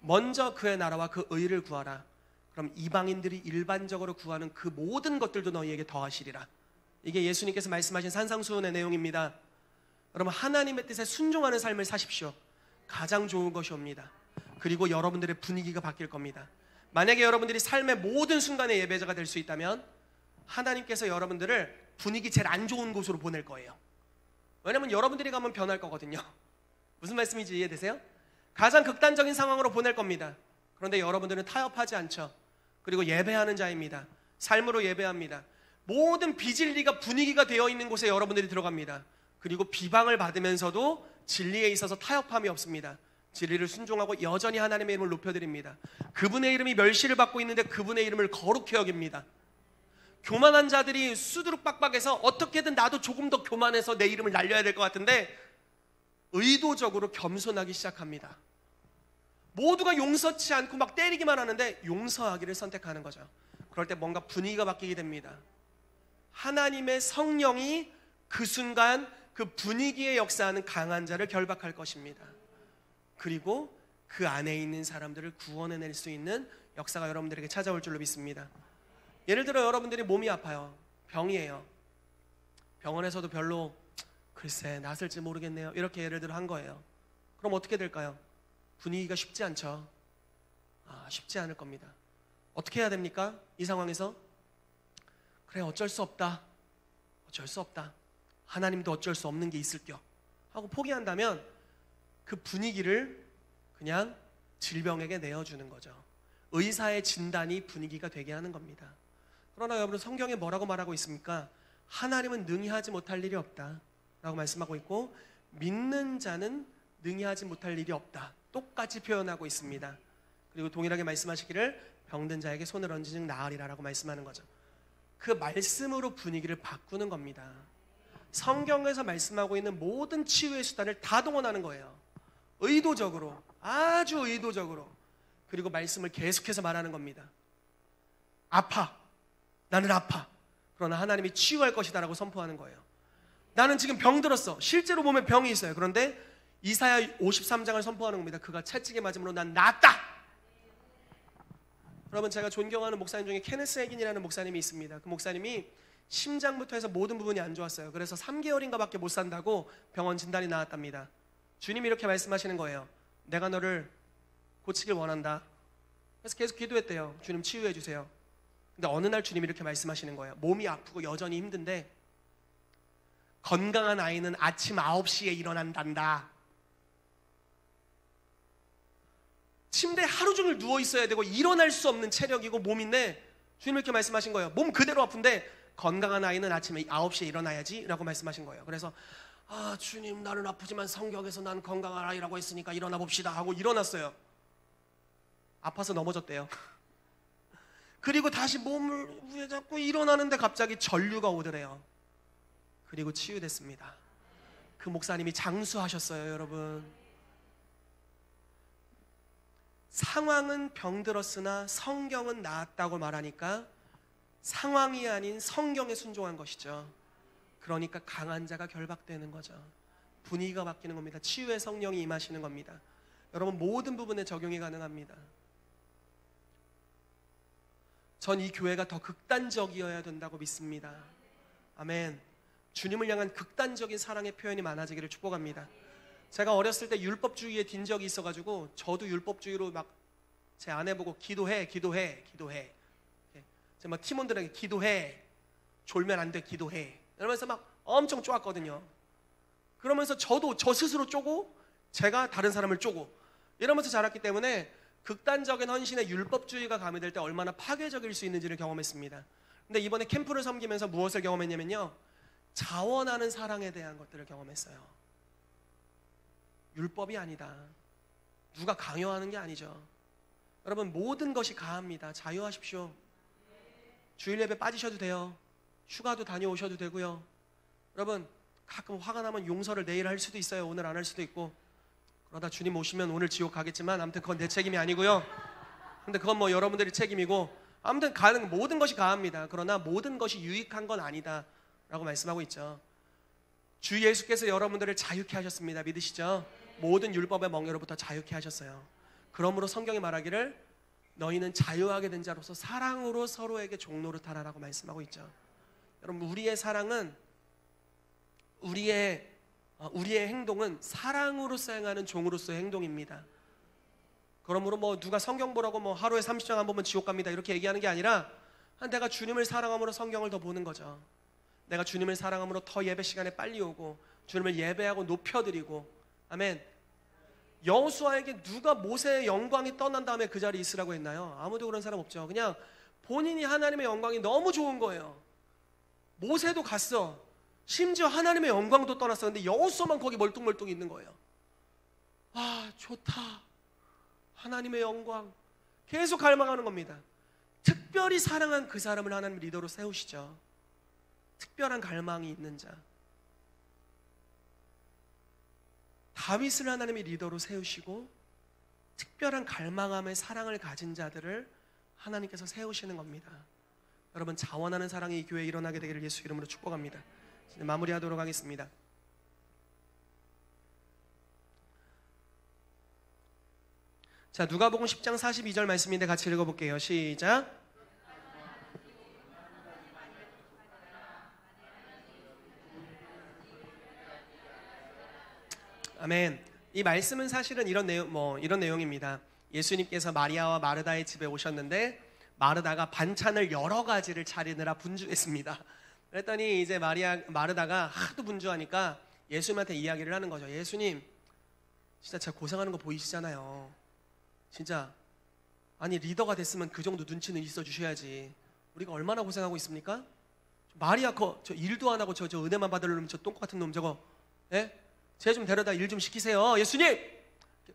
S1: 먼저 그의 나라와 그 의를 구하라. 그럼 이방인들이 일반적으로 구하는 그 모든 것들도 너희에게 더하시리라. 이게 예수님께서 말씀하신 산상수훈의 내용입니다. 여러분, 하나님의 뜻에 순종하는 삶을 사십시오. 가장 좋은 것이 옵니다. 그리고 여러분들의 분위기가 바뀔 겁니다. 만약에 여러분들이 삶의 모든 순간에 예배자가 될 수 있다면 하나님께서 여러분들을 분위기 제일 안 좋은 곳으로 보낼 거예요. 왜냐면 여러분들이 가면 변할 거거든요. 무슨 말씀인지 이해되세요? 가장 극단적인 상황으로 보낼 겁니다. 그런데 여러분들은 타협하지 않죠. 그리고 예배하는 자입니다. 삶으로 예배합니다. 모든 비진리가 분위기가 되어 있는 곳에 여러분들이 들어갑니다. 그리고 비방을 받으면서도 진리에 있어서 타협함이 없습니다. 진리를 순종하고 여전히 하나님의 이름을 높여드립니다. 그분의 이름이 멸시를 받고 있는데 그분의 이름을 거룩히 여깁니다. 교만한 자들이 수두룩 빡빡해서 어떻게든 나도 조금 더 교만해서 내 이름을 날려야 될 것 같은데 의도적으로 겸손하기 시작합니다. 모두가 용서치 않고 막 때리기만 하는데 용서하기를 선택하는 거죠. 그럴 때 뭔가 분위기가 바뀌게 됩니다. 하나님의 성령이 그 순간 그 분위기에 역사하는 강한 자를 결박할 것입니다. 그리고 그 안에 있는 사람들을 구원해낼 수 있는 역사가 여러분들에게 찾아올 줄로 믿습니다. 예를 들어 여러분들이 몸이 아파요. 병이에요. 병원에서도 별로 글쎄 낫을지 모르겠네요. 이렇게 예를 들어 한 거예요. 그럼 어떻게 될까요? 분위기가 쉽지 않죠. 쉽지 않을 겁니다. 어떻게 해야 됩니까? 이 상황에서 그래, 어쩔 수 없다. 어쩔 수 없다. 하나님도 어쩔 수 없는 게 있을겨 하고 포기한다면 그 분위기를 그냥 질병에게 내어주는 거죠. 의사의 진단이 분위기가 되게 하는 겁니다. 그러나 여러분, 성경에 뭐라고 말하고 있습니까? 하나님은 능히 하지 못할 일이 없다 라고 말씀하고 있고, 믿는 자는 능히 하지 못할 일이 없다 똑같이 표현하고 있습니다. 그리고 동일하게 말씀하시기를 병든 자에게 손을 얹으즉 나으리라 라고 말씀하는 거죠. 그 말씀으로 분위기를 바꾸는 겁니다. 성경에서 말씀하고 있는 모든 치유의 수단을 다 동원하는 거예요. 의도적으로, 아주 의도적으로. 그리고 말씀을 계속해서 말하는 겁니다. 아파. 나는 아파. 그러나 하나님이 치유할 것이다 라고 선포하는 거예요. 나는 지금 병들었어. 실제로 보면 병이 있어요. 그런데 이사야 53장을 선포하는 겁니다. 그가 채찍에 맞음으로 난 낫다. 여러분, 제가 존경하는 목사님 중에 케네스 해긴이라는 목사님이 있습니다. 그 목사님이 심장부터 해서 모든 부분이 안 좋았어요. 그래서 3개월인가 밖에 못 산다고 병원 진단이 나왔답니다. 주님이 이렇게 말씀하시는 거예요. 내가 너를 고치길 원한다. 그래서 계속 기도했대요. 주님 치유해 주세요. 근데 어느 날 주님이 이렇게 말씀하시는 거예요. 몸이 아프고 여전히 힘든데 건강한 아이는 아침 9시에 일어난단다. 침대에 하루 종일 누워 있어야 되고 일어날 수 없는 체력이고 몸인데 주님 이렇게 말씀하신 거예요. 몸 그대로 아픈데 건강한 아이는 아침에 9시에 일어나야지 라고 말씀하신 거예요. 그래서 주님, 나는 아프지만 성경에서 난 건강한 아이라고 했으니까 일어나 봅시다 하고 일어났어요. 아파서 넘어졌대요. 그리고 다시 몸을 위에 잡고 일어나는데 갑자기 전류가 오더래요. 그리고 치유됐습니다. 그 목사님이 장수하셨어요. 여러분, 상황은 병들었으나 성경은 나았다고 말하니까 상황이 아닌 성경에 순종한 것이죠. 그러니까 강한 자가 결박되는 거죠. 분위기가 바뀌는 겁니다. 치유의 성령이 임하시는 겁니다. 여러분, 모든 부분에 적용이 가능합니다. 전 이 교회가 더 극단적이어야 된다고 믿습니다. 아멘. 주님을 향한 극단적인 사랑의 표현이 많아지기를 축복합니다. 제가 어렸을 때 율법주의에 딘 적이 있어가지고 저도 율법주의로 막 제 아내 보고 기도해 제가 막 팀원들에게 기도해, 졸면 안 돼, 기도해 이러면서 막 엄청 쪼았거든요. 그러면서 저도 저 스스로 쪼고 제가 다른 사람을 쪼고 이러면서 자랐기 때문에 극단적인 헌신의 율법주의가 가미될 때 얼마나 파괴적일 수 있는지를 경험했습니다. 근데 이번에 캠프를 섬기면서 무엇을 경험했냐면요, 자원하는 사랑에 대한 것들을 경험했어요. 율법이 아니다, 누가 강요하는 게 아니죠. 여러분, 모든 것이 가합니다. 자유하십시오. 주일 예배 빠지셔도 돼요. 휴가도 다녀오셔도 되고요. 여러분, 가끔 화가 나면 용서를 내일 할 수도 있어요. 오늘 안 할 수도 있고. 그러다 주님 오시면 오늘 지옥 가겠지만 아무튼 그건 내 책임이 아니고요. 근데 그건 뭐 여러분들이 책임이고, 아무튼 가는 모든 것이 가합니다. 그러나 모든 것이 유익한 건 아니다 라고 말씀하고 있죠. 주 예수께서 여러분들을 자유케 하셨습니다. 믿으시죠? 모든 율법의 멍에로부터 자유케 하셨어요. 그러므로 성경이 말하기를 너희는 자유하게 된 자로서 사랑으로 서로에게 종노릇 하라라고 말씀하고 있죠. 여러분, 우리의 사랑은 우리의 행동은 사랑으로 수행하는 종으로서의 행동입니다. 그러므로 뭐 누가 성경 보라고 뭐 하루에 30장 안 보면 지옥 갑니다 이렇게 얘기하는 게 아니라, 내가 주님을 사랑함으로 성경을 더 보는 거죠. 내가 주님을 사랑함으로 더 예배 시간에 빨리 오고 주님을 예배하고 높여드리고. 아멘. 여호수아에게 누가 모세의 영광이 떠난 다음에 그 자리에 있으라고 했나요? 아무도 그런 사람 없죠. 그냥 본인이 하나님의 영광이 너무 좋은 거예요. 모세도 갔어. 심지어 하나님의 영광도 떠났어. 근데 여호수아만 거기 멀뚱멀뚱 있는 거예요. 좋다, 하나님의 영광. 계속 갈망하는 겁니다. 특별히 사랑한 그 사람을 하나님 리더로 세우시죠. 특별한 갈망이 있는 자. 다윗을 하나님이 리더로 세우시고 특별한 갈망함의 사랑을 가진 자들을 하나님께서 세우시는 겁니다. 여러분, 자원하는 사랑이 이 교회에 일어나게 되기를 예수 이름으로 축복합니다. 이제 마무리하도록 하겠습니다. 자, 누가복음 10장 42절 말씀인데 같이 읽어볼게요. 시작. 아멘. 이 말씀은 사실은 이런 내용입니다. 예수님께서 마리아와 마르다의 집에 오셨는데 마르다가 반찬을 여러 가지를 차리느라 분주했습니다. 그랬더니 이제 마르다가 하도 분주하니까 예수님한테 이야기를 하는 거죠. 예수님, 진짜 제가 고생하는 거 보이시잖아요. 진짜 아니, 리더가 됐으면 그 정도 눈치는 있어 주셔야지. 우리가 얼마나 고생하고 있습니까? 마리아 저 일도 안 하고 저 은혜만 받으려면 저 똥꼬 같은 놈 저거, 예? 쟤 좀 데려다 일 좀 시키세요.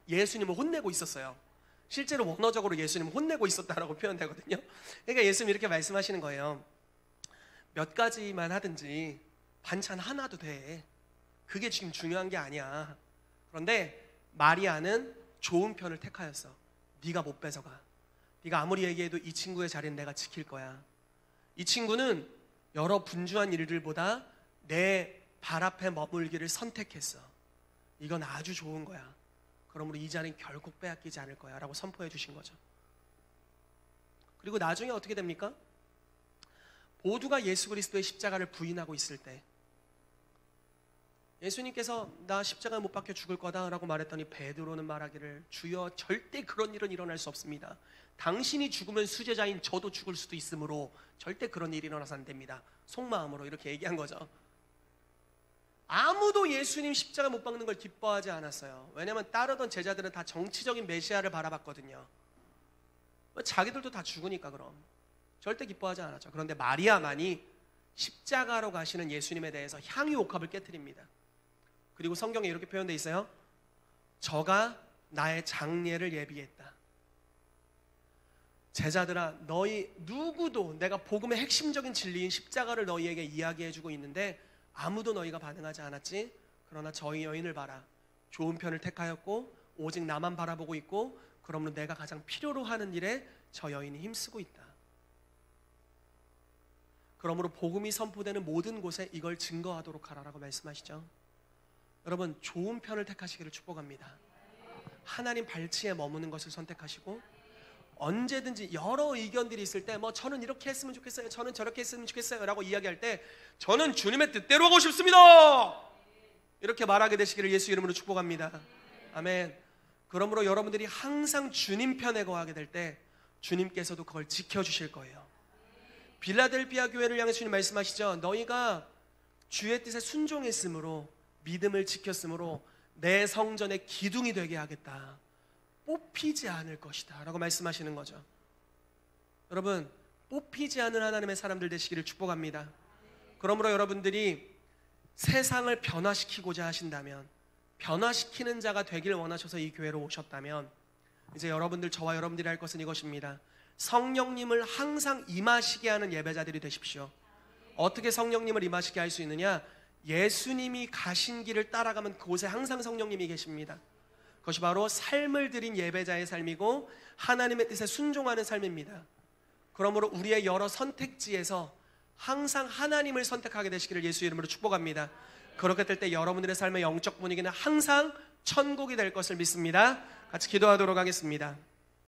S1: 예수님을 혼내고 있었어요. 실제로 원어적으로 예수님을 혼내고 있었다라고 표현되거든요. 그러니까 예수님이 이렇게 말씀하시는 거예요. 몇 가지만 하든지 반찬 하나도 돼. 그게 지금 중요한 게 아니야. 그런데 마리아는 좋은 편을 택하였어. 네가 못 뺏어가. 네가 아무리 얘기해도 이 친구의 자리는 내가 지킬 거야. 이 친구는 여러 분주한 일들보다 내 발 앞에 머물기를 선택했어. 이건 아주 좋은 거야. 그러므로 이 자리는 결국 빼앗기지 않을 거야 라고 선포해 주신 거죠. 그리고 나중에 어떻게 됩니까? 모두가 예수 그리스도의 십자가를 부인하고 있을 때 예수님께서 나 십자가에 못 박혀 죽을 거다 라고 말했더니 베드로는 말하기를, 주여, 절대 그런 일은 일어날 수 없습니다. 당신이 죽으면 수제자인 저도 죽을 수도 있으므로 절대 그런 일이 일어나서 안 됩니다. 속마음으로 이렇게 얘기한 거죠. 아무도 예수님 십자가 못 박는 걸 기뻐하지 않았어요. 왜냐하면 따르던 제자들은 다 정치적인 메시아를 바라봤거든요. 자기들도 다 죽으니까. 그럼 절대 기뻐하지 않았죠. 그런데 마리아만이 십자가로 가시는 예수님에 대해서 향유 옥합을 깨트립니다. 그리고 성경에 이렇게 표현되어 있어요. 저가 나의 장례를 예비했다. 제자들아, 너희 누구도 내가 복음의 핵심적인 진리인 십자가를 너희에게 이야기해주고 있는데 아무도 너희가 반응하지 않았지. 그러나 저희 여인을 봐라. 좋은 편을 택하였고 오직 나만 바라보고 있고, 그러므로 내가 가장 필요로 하는 일에 저 여인이 힘쓰고 있다. 그러므로 복음이 선포되는 모든 곳에 이걸 증거하도록 하라라고 말씀하시죠. 여러분, 좋은 편을 택하시기를 축복합니다. 하나님 발치에 머무는 것을 선택하시고, 언제든지 여러 의견들이 있을 때 저는 이렇게 했으면 좋겠어요, 저는 저렇게 했으면 좋겠어요 라고 이야기할 때 저는 주님의 뜻대로 하고 싶습니다 이렇게 말하게 되시기를 예수 이름으로 축복합니다. 아멘. 그러므로 여러분들이 항상 주님 편에 거하게 될 때 주님께서도 그걸 지켜주실 거예요. 빌라델비아 교회를 향해 주님 말씀하시죠. 너희가 주의 뜻에 순종했으므로, 믿음을 지켰으므로 내 성전의 기둥이 되게 하겠다. 뽑히지 않을 것이다 라고 말씀하시는 거죠. 여러분, 뽑히지 않은 하나님의 사람들 되시기를 축복합니다. 그러므로 여러분들이 세상을 변화시키고자 하신다면, 변화시키는 자가 되길 원하셔서 이 교회로 오셨다면, 이제 여러분들, 저와 여러분들이 할 것은 이것입니다. 성령님을 항상 임하시게 하는 예배자들이 되십시오. 어떻게 성령님을 임하시게 할 수 있느냐? 예수님이 가신 길을 따라가면 그곳에 항상 성령님이 계십니다. 그것이 바로 삶을 드린 예배자의 삶이고 하나님의 뜻에 순종하는 삶입니다. 그러므로 우리의 여러 선택지에서 항상 하나님을 선택하게 되시기를 예수 이름으로 축복합니다. 그렇게 될 때 여러분들의 삶의 영적 분위기는 항상 천국이 될 것을 믿습니다. 같이 기도하도록 하겠습니다.